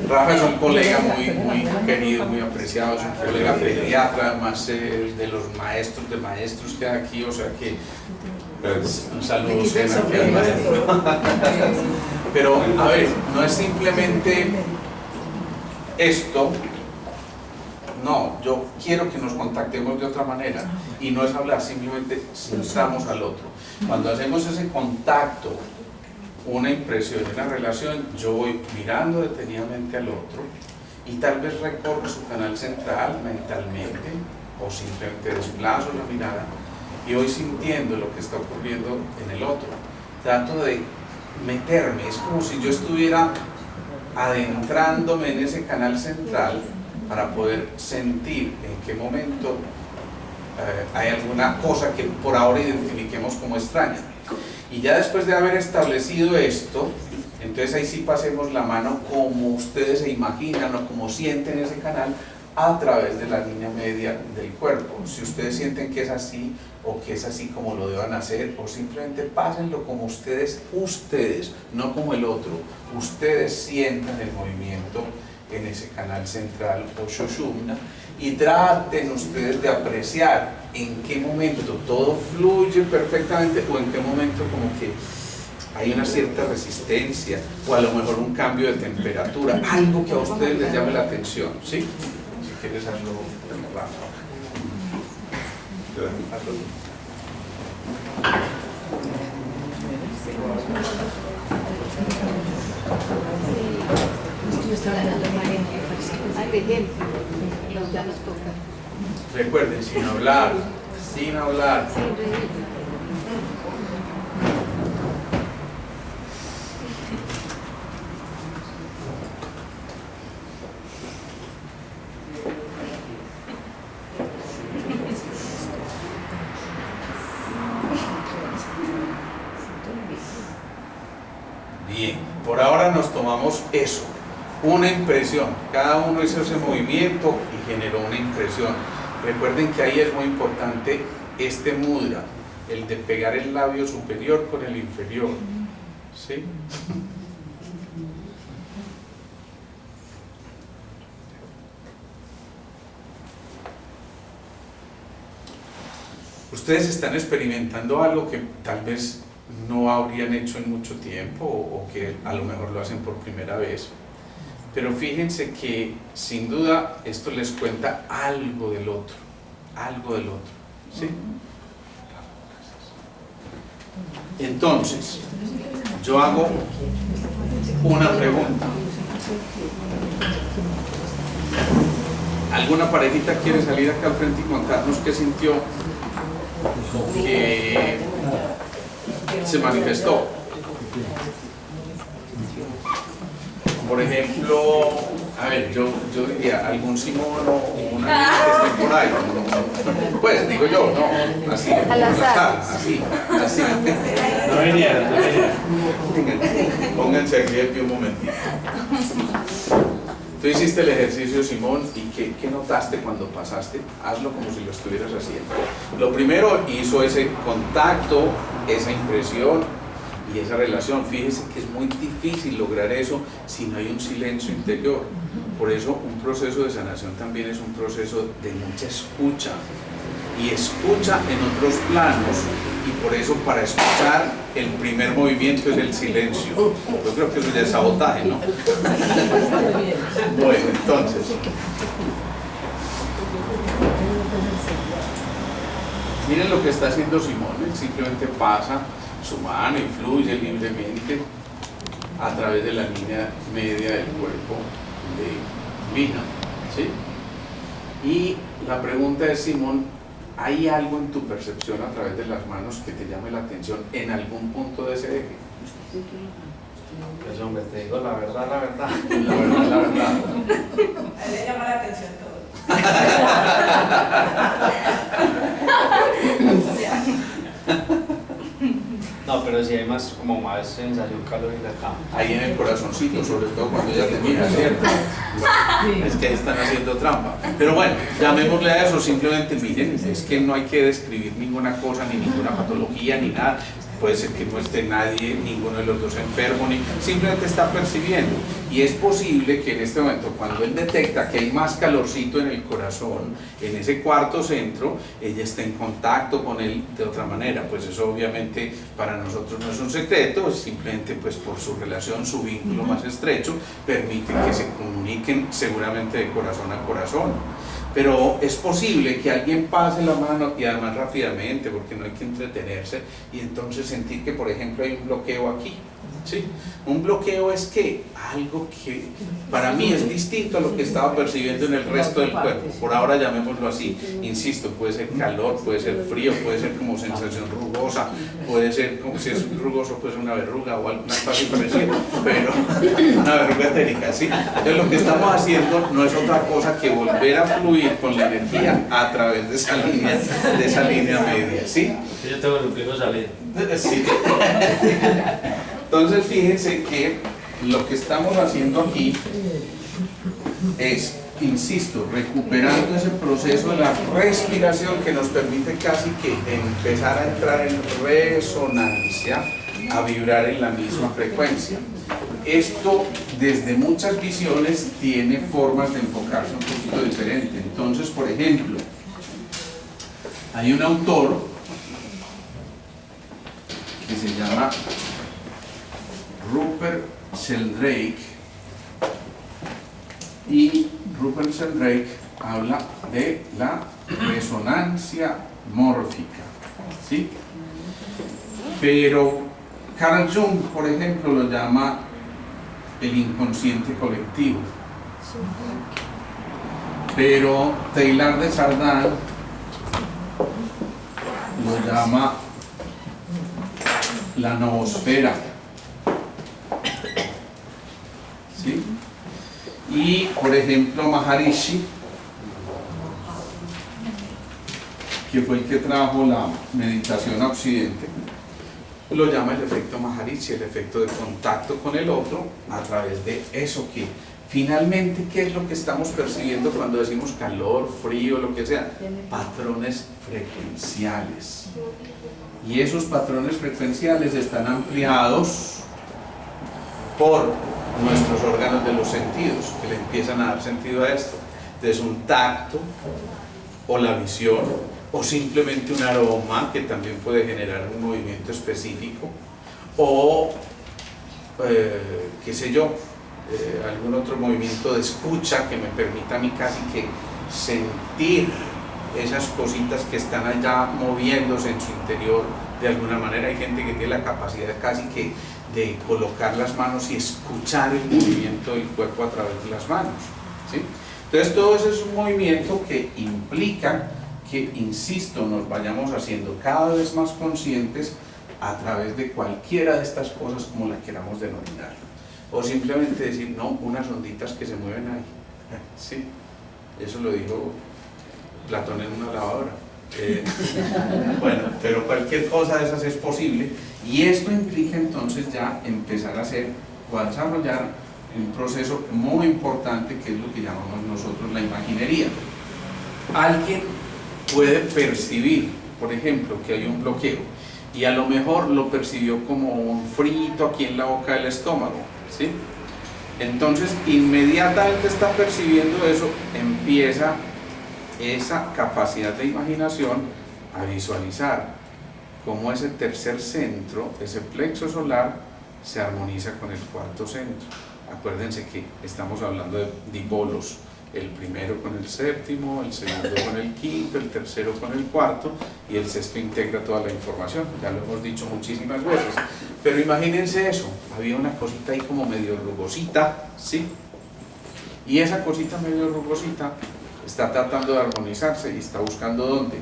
Rafa es un colega muy querido, muy apreciado, es un colega pediatra, además de los maestros de maestros que hay aquí, o sea que un saludo aquí al maestro. Pero a ver, no es simplemente esto. No, yo quiero que nos contactemos de otra manera y no es hablar, simplemente centramos al otro. Cuando hacemos ese contacto, una impresión, una relación, yo voy mirando detenidamente al otro y tal vez recorro su canal central mentalmente o simplemente desplazo la mirada y voy sintiendo lo que está ocurriendo en el otro. Trato de meterme, es como si yo estuviera adentrándome en ese canal central para poder sentir en qué momento hay alguna cosa que por ahora identifiquemos como extraña. Y ya después de haber establecido esto, entonces ahí sí pasemos la mano como ustedes se imaginan o como sienten ese canal a través de la línea media del cuerpo. Si ustedes sienten que es así o que es así como lo deban hacer, o simplemente pásenlo como ustedes, no como el otro. Ustedes sientan el movimiento en ese canal central o Sushumna y traten ustedes de apreciar en qué momento todo fluye perfectamente o en qué momento como que hay una cierta resistencia o a lo mejor un cambio de temperatura, algo que a ustedes les llame la atención, ¿sí? Si quieres hazlo, Rafa. Hazlo. Ay, de ejemplo, ya nos toca. Recuerden, sin hablar. Sí, reír. Bien, por ahora nos tomamos eso, una impresión. Cada uno hizo ese movimiento y generó una impresión. Recuerden que ahí es muy importante este mudra, el de pegar el labio superior con el inferior, ¿sí? Ustedes están experimentando algo que tal vez no habrían hecho en mucho tiempo o que a lo mejor lo hacen por primera vez. Pero fíjense que sin duda esto les cuenta algo del otro, ¿sí? Entonces, yo hago una pregunta. ¿Alguna parejita quiere salir acá al frente y contarnos qué sintió o qué se manifestó? Por ejemplo, a ver, yo diría algún Simón o una niña que esté por ahí. Pues digo yo, no, así, Al azar. así. No vinieron. Pónganse aquí de pie un momentito. Tú hiciste el ejercicio, Simón, y ¿qué notaste cuando pasaste? Hazlo como si lo estuvieras haciendo. Lo primero, hizo ese contacto, esa impresión y esa relación. Fíjese que es muy difícil lograr eso si no hay un silencio interior. Por eso un proceso de sanación también es un proceso de mucha escucha. Y escucha en otros planos, y por eso para escuchar el primer movimiento es el silencio. Yo creo que eso ya es sabotaje, ¿no? Bueno, entonces, miren lo que está haciendo Simón. Él simplemente pasa su mano y fluye libremente a través de la línea media del cuerpo de Vina, ¿sí? Y la pregunta es, Simón, ¿hay algo en tu percepción a través de las manos que te llame la atención en algún punto de ese eje? Pues hombre, te digo la verdad. La verdad. A él le llama la atención todo. No, pero sí hay como más sensación calórica acá. Ahí en el corazoncito, sobre todo cuando ya te miras, ¿cierto? Bueno, es que están haciendo trampa. Pero bueno, llamémosle a eso, simplemente miren, es que no hay que describir ninguna cosa, ni ninguna patología, ni nada. Puede ser que no esté nadie, ninguno de los dos enfermo, simplemente está percibiendo. Y es posible que en este momento, cuando él detecta que hay más calorcito en el corazón, en ese cuarto centro, ella esté en contacto con él de otra manera. Pues eso obviamente para nosotros no es un secreto, simplemente pues por su relación, su vínculo más estrecho, permite que se comuniquen seguramente de corazón a corazón. Pero es posible que alguien pase la mano, y además rápidamente, porque no hay que entretenerse, y entonces sentir que, por ejemplo, hay un bloqueo aquí, ¿sí? Un bloqueo es que algo que para mí es distinto a lo que estaba percibiendo en el resto del cuerpo, por ahora llamémoslo así. Insisto, puede ser calor, puede ser frío, puede ser como sensación rugosa, puede ser como si es rugoso, puede ser una verruga o alguna cosa así parecida, pero una verruga etérica, ¿sí? Entonces lo que estamos haciendo no es otra cosa que volver a fluir con la energía a través de esa línea media, ¿sí? Yo tengo el ombligo salido. Sí. Entonces fíjense que lo que estamos haciendo aquí es, insisto, recuperando ese proceso de la respiración que nos permite casi que empezar a entrar en resonancia, a vibrar en la misma frecuencia. Esto desde muchas visiones tiene formas de enfocarse un poquito diferente. Entonces, por ejemplo, hay un autor que se llama Rupert Sheldrake, y Rupert Sheldrake habla de la resonancia mórfica, ¿sí? Pero Carl Jung, por ejemplo, lo llama el inconsciente colectivo. Pero Teilhard de Chardin lo llama la noosfera, ¿sí? Y por ejemplo Maharishi, que fue el que trajo la meditación a Occidente, lo llama el efecto Maharishi, el efecto de contacto con el otro a través de eso que finalmente, ¿qué es lo que estamos percibiendo cuando decimos calor, frío, lo que sea? Patrones frecuenciales. Y esos patrones frecuenciales están ampliados por nuestros órganos de los sentidos, que le empiezan a dar sentido a esto. Entonces un tacto, o la visión, o simplemente un aroma que también puede generar un movimiento específico, o qué sé yo, algún otro movimiento de escucha que me permita a mí casi que sentir esas cositas que están allá moviéndose en su interior de alguna manera. Hay gente que tiene la capacidad casi que de colocar las manos y escuchar el movimiento del cuerpo a través de las manos, ¿sí? Entonces todo eso es un movimiento que implica que, insisto, nos vayamos haciendo cada vez más conscientes a través de cualquiera de estas cosas, como la queramos denominar, o simplemente decir, no, unas onditas que se mueven ahí, ¿sí? Eso lo dijo Platón en una lavadora. Bueno, pero cualquier cosa de esas es posible, y esto implica entonces ya empezar a hacer o a desarrollar un proceso muy importante, que es lo que llamamos nosotros la imaginería. Alguien puede percibir, por ejemplo, que hay un bloqueo, y a lo mejor lo percibió como un frito aquí en la boca del estómago, ¿sí? Entonces inmediatamente está percibiendo eso, empieza esa capacidad de imaginación a visualizar cómo ese tercer centro, ese plexo solar, se armoniza con el cuarto centro. Acuérdense que estamos hablando de dipolos, el primero con el séptimo, el segundo con el quinto, el tercero con el cuarto, y el sexto integra toda la información. Ya lo hemos dicho muchísimas veces, pero imagínense eso, había una cosita ahí como medio rugosita, ¿sí? Y esa cosita medio rugosita está tratando de armonizarse y está buscando dónde.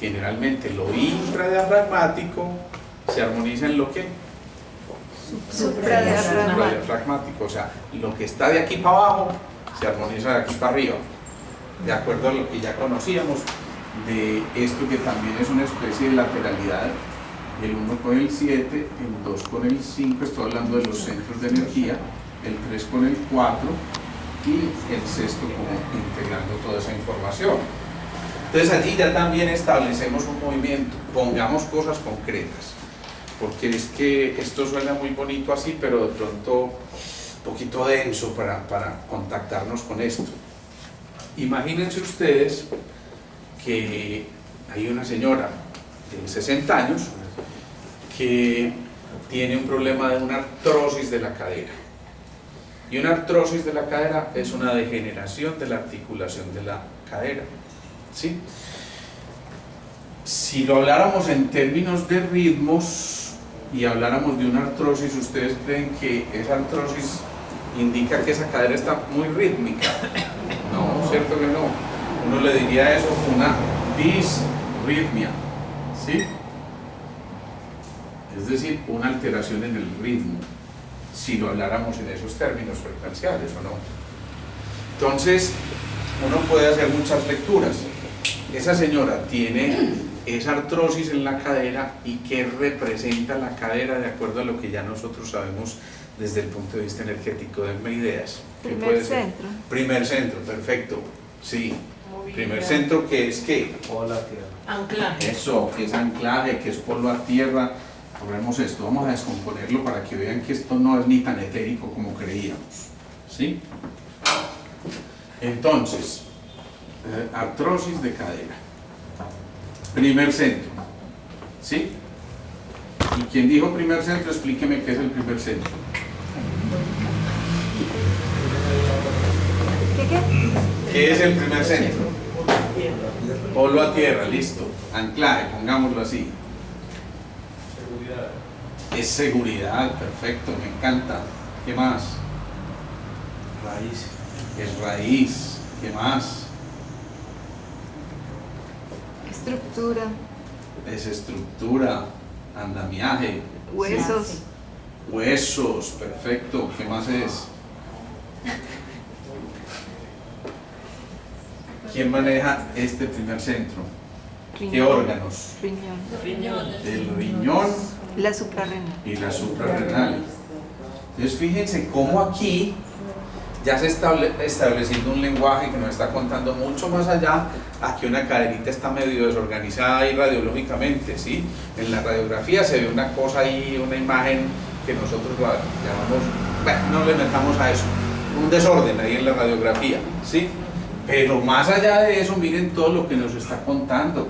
Generalmente lo infradiafragmático se armoniza en lo que supradiafragmático, o sea, lo que está de aquí para abajo se armoniza de aquí para arriba, de acuerdo a lo que ya conocíamos de esto, que también es una especie de lateralidad, el 1 con el 7, el 2 con el 5, estoy hablando de los centros de energía, el 3 con el 4 y el sexto como integrando toda esa información. Entonces allí ya también establecemos un movimiento, pongamos cosas concretas, porque es que esto suena muy bonito así, pero de pronto un poquito denso para contactarnos con esto. Imagínense ustedes que hay una señora de 60 años que tiene un problema de una artrosis de la cadera. Y una artrosis de la cadera es una degeneración de la articulación de la cadera, ¿sí? Si lo habláramos en términos de ritmos y habláramos de una artrosis, ¿ustedes creen que esa artrosis indica que esa cadera está muy rítmica? No, cierto que no. Uno le diría a eso una disritmia, ¿sí? Es decir, una alteración en el ritmo, si lo habláramos en esos términos frecuenciales o no. Entonces, uno puede hacer muchas lecturas. Esa señora tiene esa artrosis en la cadera, y ¿qué representa la cadera de acuerdo a lo que ya nosotros sabemos desde el punto de vista energético? Denme ideas. ¿Qué puede ser? Centro. Primer centro, perfecto. Sí. Primer centro, que es ¿qué? O la tierra. Anclaje. Eso, que es anclaje, que es polvo a tierra. Ponemos esto, vamos a descomponerlo para que vean que esto no es ni tan etérico como creíamos, ¿sí? Entonces, artrosis de cadera, primer centro, ¿sí? ¿Y quién dijo primer centro? Explíqueme qué es el primer centro. ¿Qué es el primer centro? Polo a tierra, listo. Anclaje, pongámoslo así. Seguridad. Es seguridad, perfecto, me encanta. ¿Qué más? Raíz. Es raíz. ¿Qué más? Estructura, Es estructura, andamiaje. huesos, Sí. Huesos, perfecto. ¿Qué más es? ¿Quién maneja este primer centro? ¿Qué riñón, órganos? riñón, El riñón la suprarrenal. y la suprarrenal. Entonces fíjense cómo aquí ya se está estableciendo un lenguaje que nos está contando mucho más allá a que una caderita está medio desorganizada ahí radiológicamente, ¿sí? En la radiografía se ve una cosa ahí, una imagen que nosotros llamamos, bueno, no le metamos a eso, un desorden ahí en la radiografía, ¿sí? Pero más allá de eso, miren todo lo que nos está contando.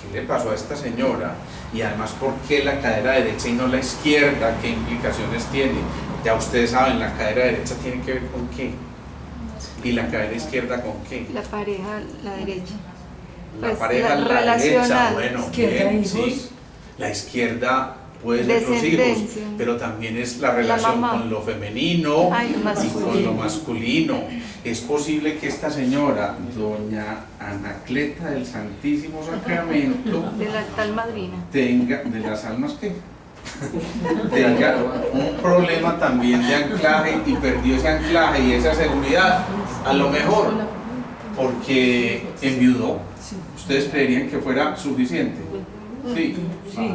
¿Qué le pasó a esta señora? Y además, ¿por qué la cadera derecha y no la izquierda? ¿Qué implicaciones tiene? Ya ustedes saben, la cadera derecha tiene que ver con qué. ¿Y la cadera izquierda con qué? La pareja, la derecha. La Pues, pareja, la derecha, relacional. bueno, Izquierda, bien, hijos. sí. La izquierda puede ser los hijos, Descendencia. pero también es la relación mamá. con lo femenino Ay, lo y masculino. con lo masculino. Es posible que esta señora, doña Anacleta del Santísimo Sacramento, De la tal madrina. tenga, de las almas que tenga un problema también de anclaje y perdió ese anclaje y esa seguridad, a lo mejor porque enviudó. ¿Ustedes creerían que fuera suficiente? Sí.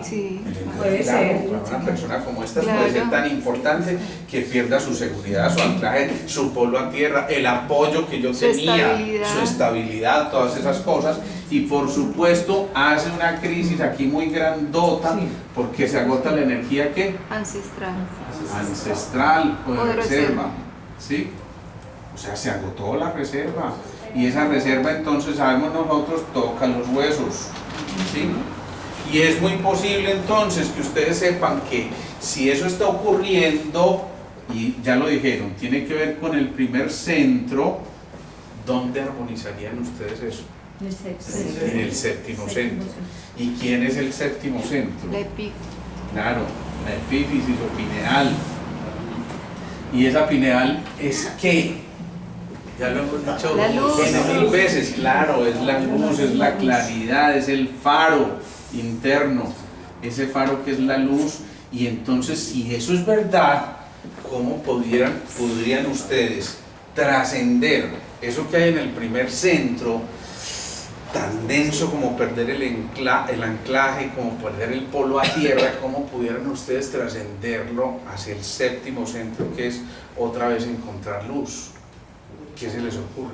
Sí. Puede Claro, ser. para una persona como esta Claro. puede ser tan importante que pierda su seguridad, su anclaje, su polo a tierra, el apoyo que yo Su tenía, estabilidad. su estabilidad, todas esas cosas. Y por supuesto hace una crisis aquí muy grandota Sí. porque se agota la energía que Ancestral. ancestral o de O de reserva, reserva. ¿sí? O sea, se agotó la reserva y esa reserva entonces sabemos nosotros toca los huesos, ¿sí? Y es muy posible entonces que ustedes sepan que si eso está ocurriendo, y ya lo dijeron, tiene que ver con el primer centro, ¿dónde armonizarían ustedes eso? En el séptimo centro. ¿Y quién es el séptimo centro? La epífisis. Claro, la epífisis o pineal. ¿Y esa pineal es qué? Ya lo hemos dicho La luz. 100.000 veces. Claro, es la luz, es la claridad, es el faro interno, ese faro que es la luz. Y entonces, si eso es verdad, ¿cómo podrían ustedes trascender eso que hay en el primer centro, tan denso como perder el anclaje, como perder el polo a tierra? ¿Cómo pudieran ustedes trascenderlo hacia el séptimo centro, que es otra vez encontrar luz? ¿Qué se les ocurre?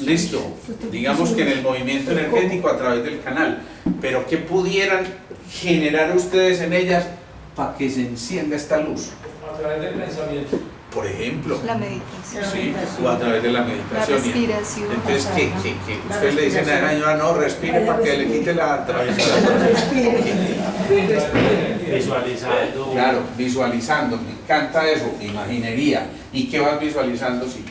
Listo, digamos que en el movimiento energético a través del canal, pero ¿qué pudieran generar ustedes en ellas para que se encienda esta luz? A través del pensamiento. Por ejemplo, La meditación. sí, o a través de la La meditación. respiración. Entonces, ¿qué? Ustedes le dicen a la señora, no, respire para que le quite la travesura. Visualizando. Claro, visualizando, me encanta eso, imaginería. ¿Y qué vas visualizando? Sí.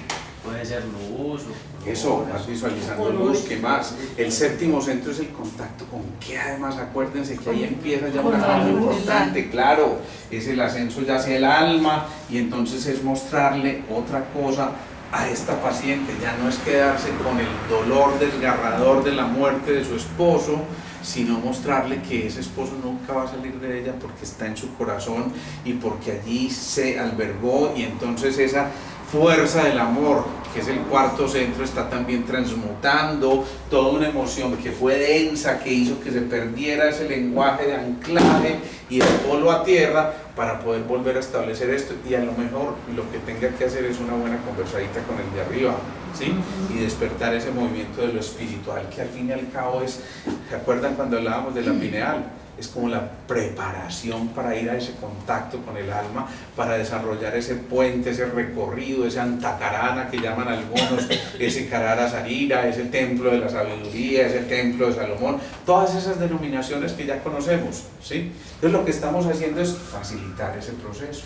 Puede ser luz o Eso, vas visualizando luz, ¿qué más? El séptimo centro es el contacto con qué, además, acuérdense que ahí empieza ya una cosa importante, claro, es el ascenso ya hacia el alma y entonces es mostrarle otra cosa a esta paciente, ya no es quedarse con el dolor desgarrador de la muerte de su esposo, sino mostrarle que ese esposo nunca va a salir de ella porque está en su corazón y porque allí se albergó, y entonces esa fuerza del amor, que es el cuarto centro, está también transmutando toda una emoción que fue densa, que hizo que se perdiera ese lenguaje de anclaje y de polo a tierra para poder volver a establecer esto. Y a lo mejor lo que tenga que hacer es una buena conversadita con el de arriba, ¿sí? Y despertar ese movimiento de lo espiritual, que al fin y al cabo es, ¿se acuerdan cuando hablábamos de la pineal? Es como la preparación para ir a ese contacto con el alma, para desarrollar ese puente, ese recorrido, ese antacarana que llaman algunos, ese Carara Sarira, ese templo de la sabiduría, ese templo de Salomón, todas esas denominaciones que ya conocemos, ¿sí? Entonces lo que estamos haciendo es facilitar ese proceso.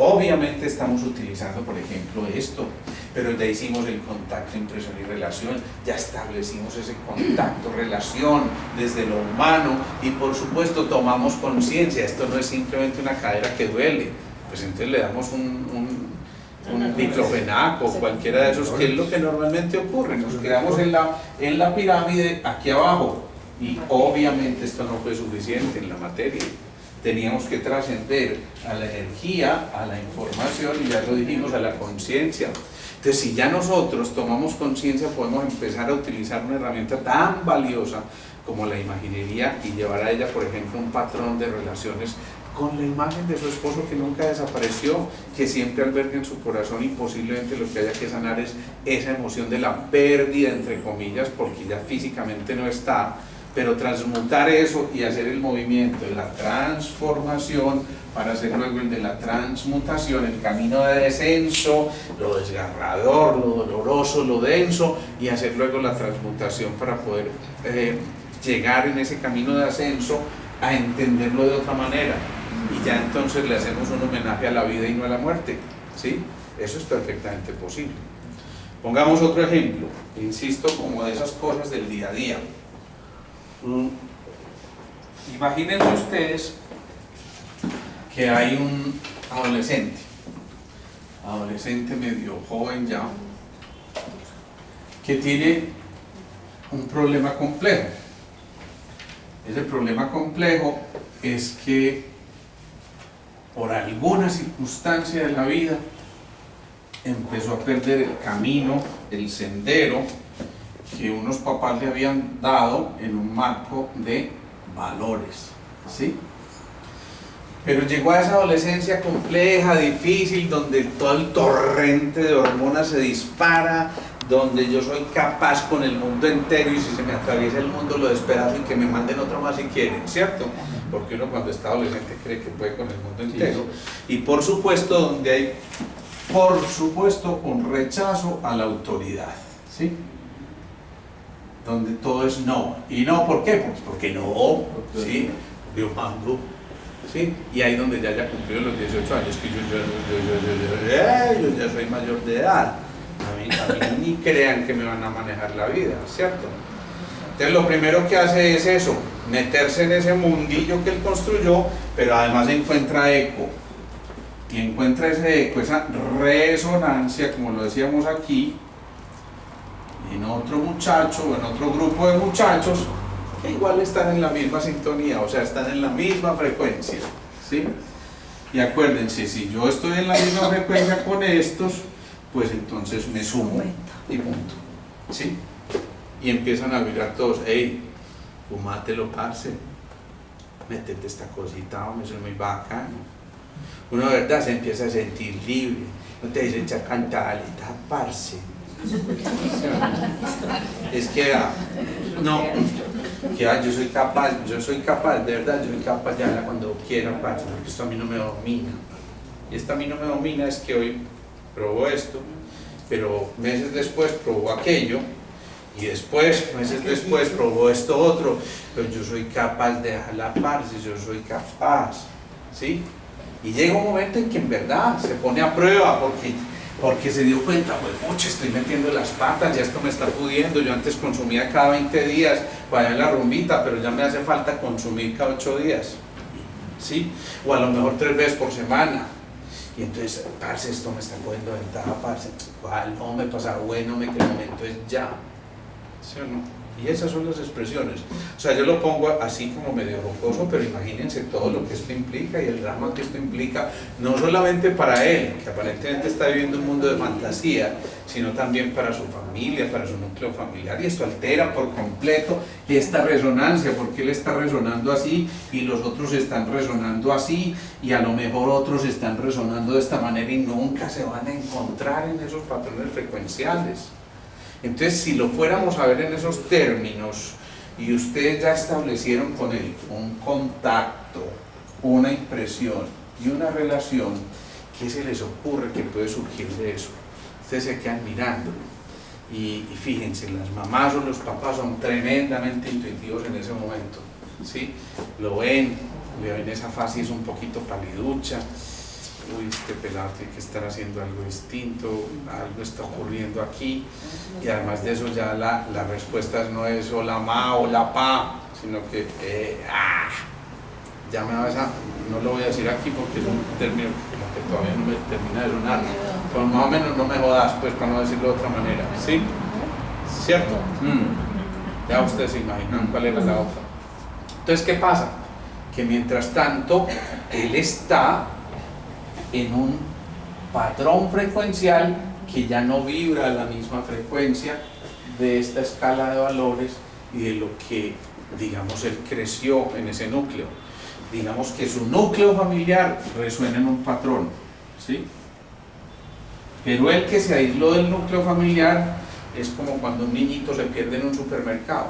Obviamente estamos utilizando, por ejemplo, esto, pero ya hicimos el contacto, impresión y relación, ya establecimos ese contacto, relación desde lo humano y por supuesto tomamos conciencia. Esto no es simplemente una cadera que duele, pues entonces le damos un diclofenaco, cualquiera de esos, que es lo que normalmente ocurre, nos quedamos en la pirámide aquí abajo y obviamente esto no fue suficiente en la materia. Teníamos que trascender a la energía, a la información y ya lo dijimos, a la conciencia. Entonces, si ya nosotros tomamos conciencia, podemos empezar a utilizar una herramienta tan valiosa como la imaginería y llevar a ella, por ejemplo, un patrón de relaciones con la imagen de su esposo que nunca desapareció, que siempre alberga en su corazón, y posiblemente lo que haya que sanar es esa emoción de la pérdida, entre comillas, porque ya físicamente no está, pero transmutar eso y hacer el movimiento de la transformación para hacer luego el de la transmutación, el camino de descenso, lo desgarrador, lo doloroso, lo denso, y hacer luego la transmutación para poder llegar en ese camino de ascenso a entenderlo de otra manera. Y ya entonces le hacemos un homenaje a la vida y no a la muerte, ¿sí? Eso es perfectamente posible. Pongamos otro ejemplo, insisto, como de esas cosas del día a día. Imagínense ustedes que hay un adolescente medio joven ya, que tiene un problema complejo. Ese problema complejo es que por alguna circunstancia de la vida empezó a perder el camino, el sendero que unos papás le habían dado en un marco de valores, ¿sí? Pero llegó a esa adolescencia compleja, difícil, donde todo el torrente de hormonas se dispara, donde yo soy capaz con el mundo entero y si se me atraviesa el mundo lo despedazo y que me manden otro más si quieren, ¿cierto? Porque uno cuando está adolescente cree que puede con el mundo entero. Y por supuesto donde hay, por supuesto, un rechazo a la autoridad, ¿sí? Donde todo es no. ¿Y no por qué? Pues porque no, ¿sí? Yo mando, ¿sí? Y ahí donde ya cumplió los 18 años, que yo ya soy mayor de edad. A mí ni crean que me van a manejar la vida, ¿cierto? Entonces lo primero que hace es eso, meterse en ese mundillo que él construyó, pero además encuentra eco. Y encuentra ese eco, esa resonancia, como lo decíamos aquí, en otro muchacho o en otro grupo de muchachos que igual están en la misma sintonía, o sea, están en la misma frecuencia, ¿sí? Y acuérdense, si yo estoy en la misma frecuencia con estos, pues entonces me sumo y punto, ¿sí? Y empiezan a mirar todos, hey, fumátelo, parce, métete esta cosita, hombre, eso es muy bacano. Uno de verdad se empieza a sentir libre, no te dice echar cantaleta, parce. Es que, no, que yo soy capaz, de verdad, yo soy capaz de hablar cuando quiera, parce, porque esto a mí no me domina. Y esto a mí no me domina, es que hoy probó esto, pero meses después probó aquello, y después, meses después probó esto otro, pero yo soy capaz de dejarla parce, yo soy capaz, ¿sí? Y llega un momento en que en verdad se pone a prueba porque se dio cuenta, pues mucho estoy metiendo las patas, ya esto me está pudiendo, yo antes consumía cada 20 días para en la rumbita, pero ya me hace falta consumir cada 8 días, ¿sí? O a lo mejor 3 veces por semana. Y entonces, parce, esto me está cogiendo ventaja, parce, ¿cuál? No me pasa, bueno, que el momento es ya, ¿sí o no? Y esas son las expresiones. O sea, yo lo pongo así como medio rocoso, pero imagínense todo lo que esto implica y el drama que esto implica, no solamente para él, que aparentemente está viviendo un mundo de fantasía, sino también para su familia, para su núcleo familiar, y esto altera por completo esta resonancia, porque él está resonando así y los otros están resonando así, y a lo mejor otros están resonando de esta manera y nunca se van a encontrar en esos patrones frecuenciales. Entonces, si lo fuéramos a ver en esos términos, y ustedes ya establecieron con él un contacto, una impresión y una relación, ¿qué se les ocurre que puede surgir de eso? Ustedes se quedan mirando. Y fíjense, las mamás o los papás son tremendamente intuitivos en ese momento, ¿sí? Lo ven, le ven esa fase, es un poquito paliducha. Uy, este pelado tiene que estar haciendo algo distinto, algo está ocurriendo aquí, y además de eso ya la respuesta no es hola ma, hola pa, sino que ya me vas a, no lo voy a decir aquí porque es un término que todavía no me termina de sonar, pero más o menos no me jodas, pues, para no decirlo de otra manera, ¿sí? ¿Cierto? Ya ustedes se imaginan cuál era la otra. Entonces, ¿qué pasa? Que mientras tanto, él está en un patrón frecuencial que ya no vibra a la misma frecuencia de esta escala de valores y de lo que, digamos, él creció en ese núcleo. Digamos que su núcleo familiar resuena en un patrón, ¿sí? Pero el que se aisló del núcleo familiar es como cuando un niñito se pierde en un supermercado.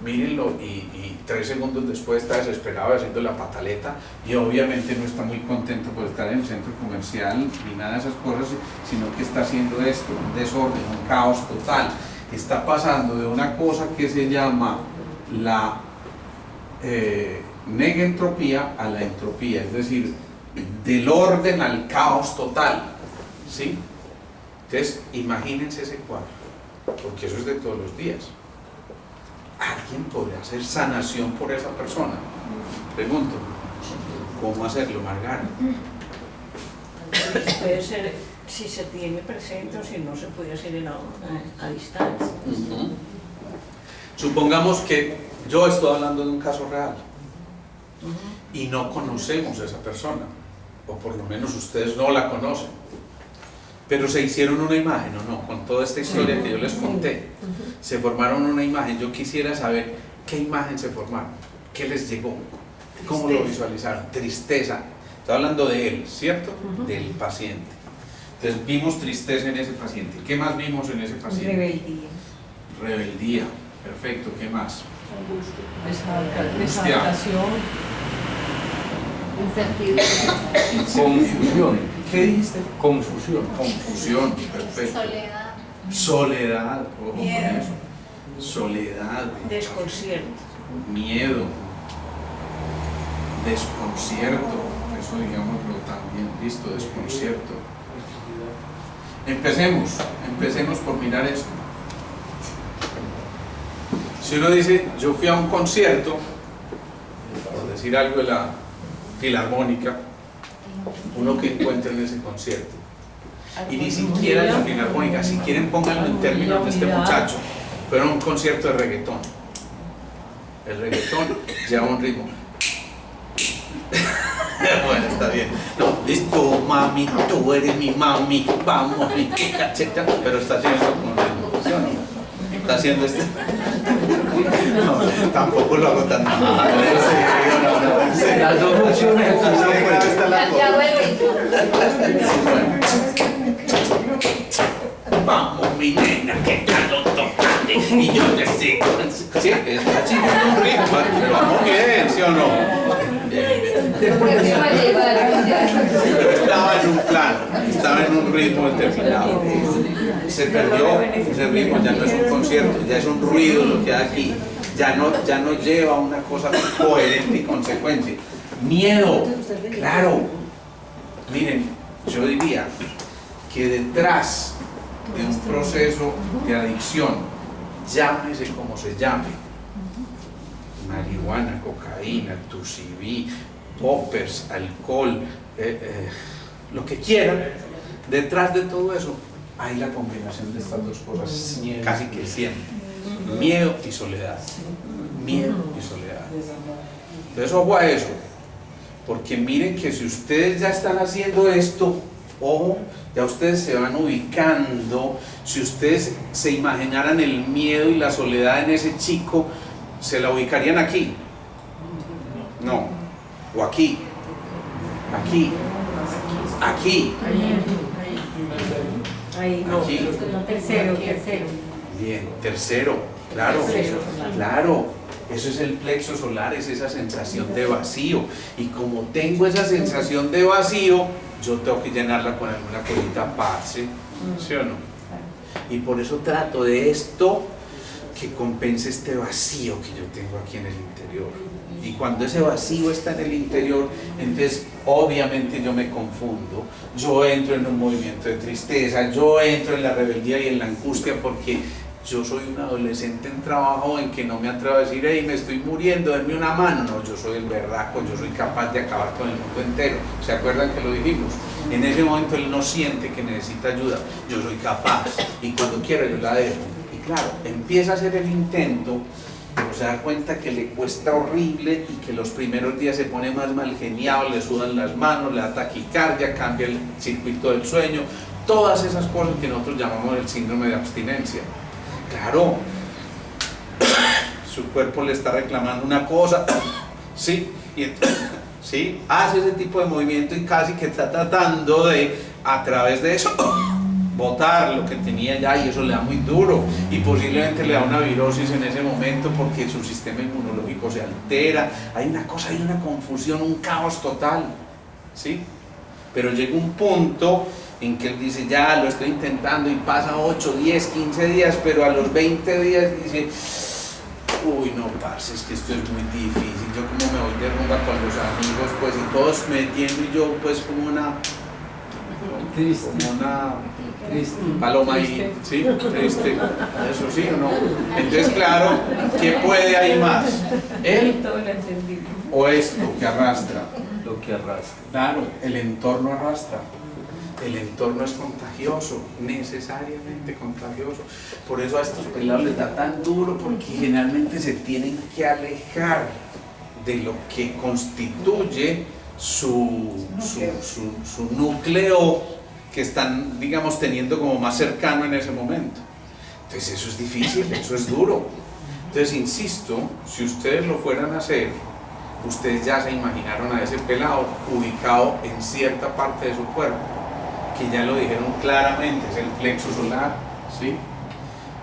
Mírenlo y 3 segundos después está desesperado haciendo la pataleta y obviamente no está muy contento por estar en el centro comercial ni nada de esas cosas, sino que está haciendo esto, un desorden, un caos total. Está pasando de una cosa que se llama la negentropía a la entropía, es decir, del orden al caos total, ¿sí? Entonces, imagínense ese cuadro, porque eso es de todos los días. ¿Alguien podría hacer sanación por esa persona? Pregunto, ¿cómo hacerlo, Margarita? Puede ser si se tiene presente o si no se puede hacer a distancia. Supongamos que yo estoy hablando de un caso real y no conocemos a esa persona, o por lo menos ustedes no la conocen, pero se hicieron una imagen, ¿o no? Con toda esta historia que yo les conté, se formaron una imagen. Yo quisiera saber qué imagen se formaron, qué les llegó, cómo lo visualizaron. Tristeza, estoy hablando de él, ¿cierto? Del paciente. Entonces vimos tristeza en ese paciente. ¿Qué más vimos en ese paciente? Rebeldía. Rebeldía, perfecto. ¿Qué más? Desadaptación. Incertidumbre. Confusión. ¿Qué dijiste? Confusión. Confusión, perfecto. Soledad. Soledad, ojo con eso. Soledad. Desconcierto. Miedo. Desconcierto. Eso digámoslo también. Listo, desconcierto. Empecemos por mirar esto. Si uno dice, yo fui a un concierto, por decir algo de la Filarmónica, uno que encuentra en ese concierto, y ni siquiera en la Filarmónica, si quieren pónganlo en términos de este muchacho, pero un concierto de reggaetón. El reggaetón lleva un ritmo. Bueno, está bien. No, listo, mami, tú eres mi mami, vamos, mi cacheta, pero está haciendo esto con ritmo, ¿sí o no? Está haciendo este. No, tampoco lo hago tan mal. No. Las dos funciones están Ya vuelve. Vamos, mi nena, que ya lo tocaste y yo te sigo. Sí, está chingando un ritmo, pero vamos bien, ¿sí o no? Pero estaba en un plan, estaba en un ritmo determinado. Se perdió ese ritmo, ya no es un concierto, ya es un ruido lo que hay aquí. Ya no lleva una cosa coherente y consecuente. Miedo, claro. Miren, yo diría que detrás de un proceso de adicción, llámese como se llame, marihuana, cocaína, tucibí, poppers, alcohol, lo que quieran, detrás de todo eso hay la combinación de estas dos cosas casi que siempre: miedo y soledad. Miedo y soledad. Entonces, ojo a eso, porque miren que si ustedes ya están haciendo esto, ojo, ya ustedes se van ubicando. Si ustedes se imaginaran el miedo y la soledad en ese chico, ¿se la ubicarían aquí? No, o aquí, aquí, aquí. Ahí, no, Aquí. tercero. Bien, tercero, claro, eso es el plexo solar, es esa sensación de vacío, y como tengo esa sensación de vacío, yo tengo que llenarla con alguna cosita parce, ¿sí o no? Y por eso trato de esto que compense este vacío que yo tengo aquí en el interior. Y cuando ese vacío está en el interior, entonces obviamente yo me confundo, yo entro en un movimiento de tristeza, yo entro en la rebeldía y en la angustia, porque yo soy un adolescente en trabajo en que no me atrevo a decir, hey, me estoy muriendo, denme una mano. No, yo soy el berraco, yo soy capaz de acabar con el mundo entero. ¿Se acuerdan que lo dijimos? En ese momento él no siente que necesita ayuda, yo soy capaz, y cuando quiero yo la dejo. Y claro, empieza a hacer el intento, pero se da cuenta que le cuesta horrible y que los primeros días se pone más mal geniado, le sudan las manos, le da taquicardia, cambia el circuito del sueño, todas esas cosas que nosotros llamamos el síndrome de abstinencia. Claro, su cuerpo le está reclamando una cosa, sí, y sí, hace ese tipo de movimiento y casi que está tratando de, a través de eso, botar lo que tenía ya, y eso le da muy duro y posiblemente le da una virosis en ese momento porque su sistema inmunológico se altera. Hay una cosa, hay una confusión, un caos total, ¿sí? Pero llega un punto en que él dice, ya lo estoy intentando, y pasa 8, 10, 15 días, pero a los 20 días dice, uy, no, parce, es que esto es muy difícil, yo como me voy de rumba con los amigos, pues, y todos metiendo y yo, pues, como una paloma ahí, ¿sí? Triste, eso sí o no. Entonces, claro, ¿qué puede ahí más? ¿Él Todo lo entendí. o esto que arrastra? Lo que arrastra. Claro, el entorno arrastra. El entorno es contagioso, necesariamente contagioso. Por eso a estos pelados les da tan duro, porque generalmente se tienen que alejar de lo que constituye su núcleo que están, digamos, teniendo como más cercano en ese momento. Entonces eso es difícil, eso es duro. Entonces, insisto, si ustedes lo fueran a hacer, ustedes ya se imaginaron a ese pelado ubicado en cierta parte de su cuerpo, que ya lo dijeron claramente, es el plexo solar, ¿sí?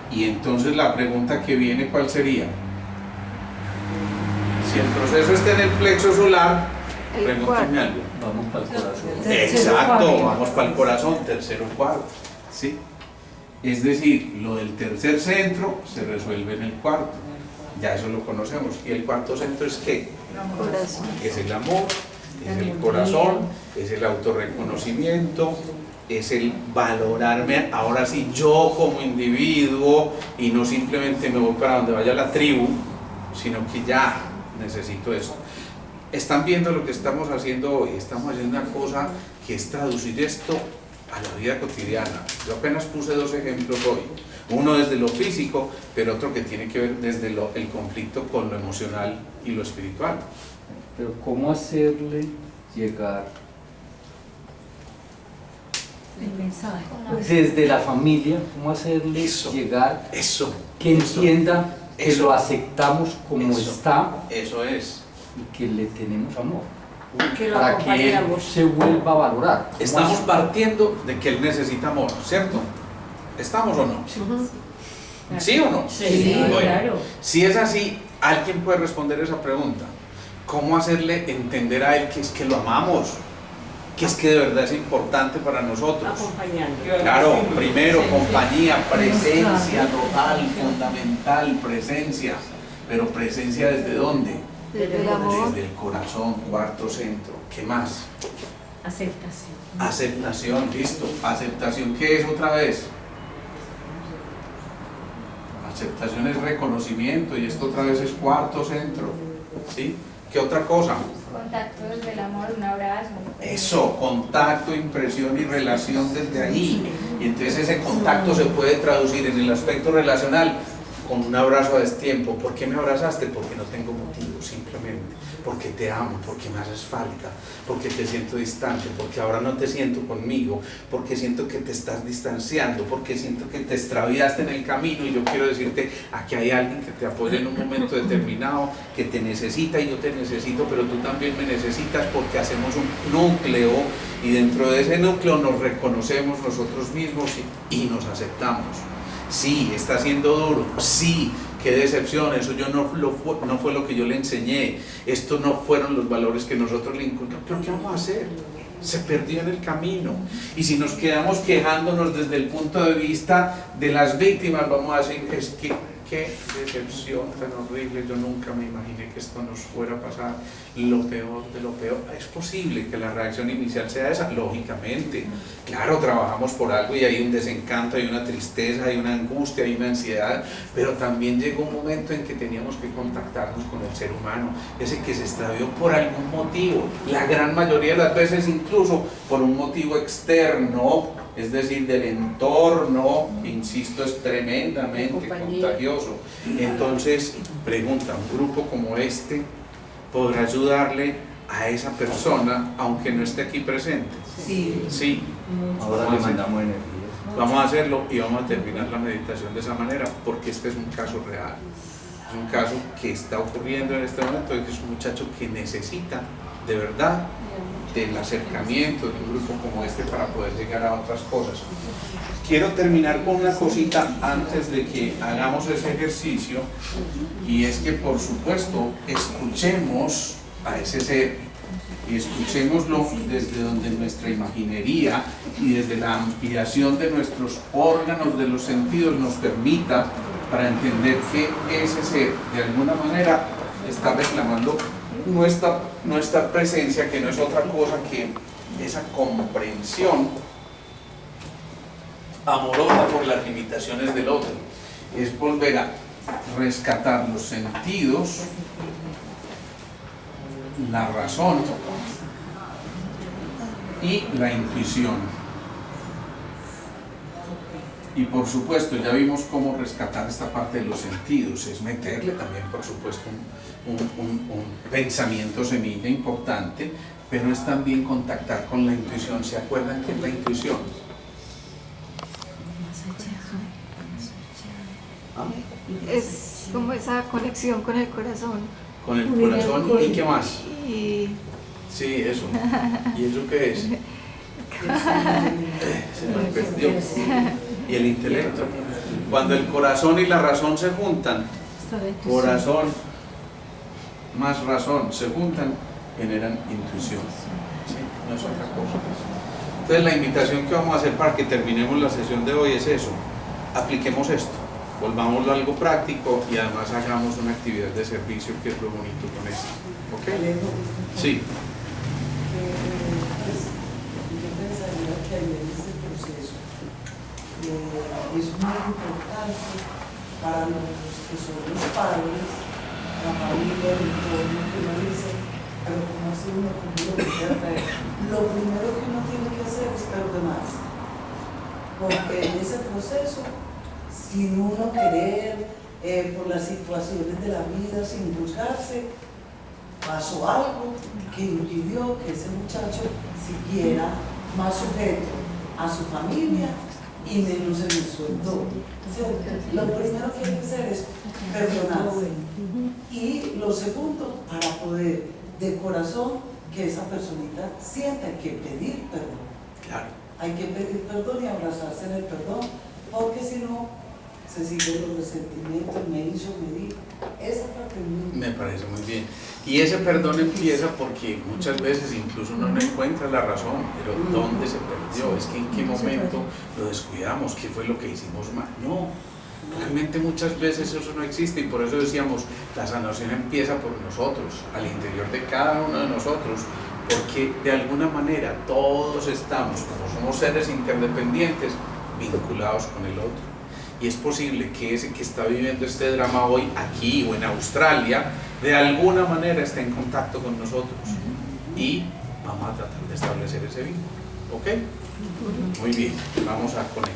Y entonces la pregunta que viene, ¿cuál sería? Si el proceso está en el plexo solar, pregúntenme algo. Vamos para el corazón. Exacto, vamos para el corazón, tercero y cuarto, ¿sí? Es decir, lo del tercer centro se resuelve en el cuarto, ya eso lo conocemos. ¿Y el cuarto centro es qué? Corazón. Es el amor, es el corazón, es el autorreconocimiento, es el valorarme ahora sí yo como individuo y no simplemente me voy para donde vaya la tribu, sino que ya necesito esto. Están viendo lo que estamos haciendo hoy, estamos haciendo una cosa que es traducir esto a la vida cotidiana. Yo apenas puse 2 ejemplos hoy, uno desde lo físico, pero otro que tiene que ver desde el conflicto con lo emocional y lo espiritual. Pero ¿cómo hacerle llegar El mensaje. desde la familia, cómo hacerle Eso. llegar Eso. que eso, entienda que eso, lo aceptamos como eso, está Eso es. y que le tenemos amor? Que lo Para que él acompañamos. se vuelva a valorar. ¿Cómo Estamos hacer? partiendo de que él necesita amor, ¿cierto? ¿Estamos o no? ¿Sí o no? Sí, Bueno, claro. si es así, alguien puede responder esa pregunta. ¿Cómo hacerle entender a él que es que lo amamos? Que es que de verdad es importante para nosotros. Acompañando. Claro, primero compañía, presencia total, fundamental, presencia. Pero presencia ¿desde dónde? Desde el amor. Desde el corazón, cuarto centro. ¿Qué más? Aceptación. Aceptación, listo. ¿Aceptación qué es otra vez? Aceptación es reconocimiento y esto otra vez es cuarto centro. ¿Sí? ¿Qué otra cosa? Contacto desde el amor, un abrazo. Eso, contacto, impresión y relación desde ahí. Y entonces ese contacto se puede traducir en el aspecto relacional con un abrazo a destiempo. ¿Por qué me abrazaste? Porque no tengo motivo, simplemente. Porque te amo, porque me haces falta, porque te siento distante, porque ahora no te siento conmigo, porque siento que te estás distanciando, porque siento que te extraviaste en el camino y yo quiero decirte, aquí hay alguien que te apoya en un momento determinado, que te necesita y yo te necesito, pero tú también me necesitas porque hacemos un núcleo y dentro de ese núcleo nos reconocemos nosotros mismos y nos aceptamos. Sí, está siendo duro, sí, qué decepción, eso no fue lo que yo le enseñé, esto no fueron los valores que nosotros le inculcamos, pero ¿qué vamos a hacer? Se perdió en el camino. Y si nos quedamos quejándonos desde el punto de vista de las víctimas, vamos a decir, es que qué decepción tan horrible, yo nunca me imaginé que esto nos fuera a pasar, lo peor de lo peor. Es posible que la reacción inicial sea esa, lógicamente, claro, trabajamos por algo y hay un desencanto, hay una tristeza, hay una angustia, hay una ansiedad, pero también llegó un momento en que teníamos que contactarnos con el ser humano, ese que se extravió por algún motivo, la gran mayoría de las veces incluso por un motivo externo, es decir, del entorno, insisto, es tremendamente contagioso. Entonces, pregunta, ¿un grupo como este podrá ayudarle a esa persona, aunque no esté aquí presente? Sí. Sí. Ahora le mandamos energía. Vamos a hacerlo y vamos a terminar la meditación de esa manera, porque este es un caso real. Es un caso que está ocurriendo en este momento, es un muchacho que necesita, de verdad, del acercamiento de un grupo como este para poder llegar a otras cosas. Quiero terminar con una cosita antes de que hagamos ese ejercicio, y es que por supuesto escuchemos a ese ser y escuchémoslo desde donde nuestra imaginería y desde la ampliación de nuestros órganos de los sentidos nos permita para entender que ese ser de alguna manera está reclamando nuestra presencia, que no es otra cosa que esa comprensión amorosa por las limitaciones del otro. Es volver a rescatar los sentidos, la razón y la intuición. Y por supuesto, ya vimos cómo rescatar esta parte de los sentidos, es meterle también, por supuesto, un pensamiento semilla importante, pero es también contactar con la intuición. ¿Se acuerdan qué es la intuición? Es como esa conexión con el corazón. Con el corazón, ¿y qué más? Y Sí, eso. ¿Y eso qué es? Se me perdió. Y el intelecto. Cuando el corazón y la razón se juntan, corazón más razón se juntan, generan intuición. ¿Sí? No es otra cosa. Entonces la invitación que vamos a hacer para que terminemos la sesión de hoy es eso. Apliquemos esto, volvámoslo a algo práctico y además hagamos una actividad de servicio, que es lo bonito con esto. ¿Ok? Sí. Yo pensaría que en este proceso es muy importante para los que son los padres, la familia, el entorno, que uno dice, pero como así uno lo primero que uno tiene que hacer es perdonarse, porque en ese proceso, sin uno querer, por las situaciones de la vida, sin juzgarse, pasó algo que impidió que ese muchacho siguiera más sujeto a su familia y menos en su entorno. Lo primero que hay que hacer es perdonarse. Y lo segundo, para poder de corazón que esa personita sienta que pedir perdón. Claro. Hay que pedir perdón y abrazarse en el perdón, porque si no, se siguen los resentimientos, me hizo, me dijo. Esa parte es muy... Me parece muy bien. Y ese perdón empieza porque muchas veces incluso uno no encuentra la razón, pero ¿dónde se perdió? Es que en qué momento lo descuidamos, qué fue lo que hicimos mal. No, realmente muchas veces eso no existe y por eso decíamos, la sanación empieza por nosotros, al interior de cada uno de nosotros, porque de alguna manera todos estamos, como somos seres interdependientes, vinculados con el otro. Y es posible que ese que está viviendo este drama hoy aquí o en Australia, de alguna manera esté en contacto con nosotros. Y vamos a tratar de establecer ese vínculo. ¿Ok? Muy bien, vamos a conectar.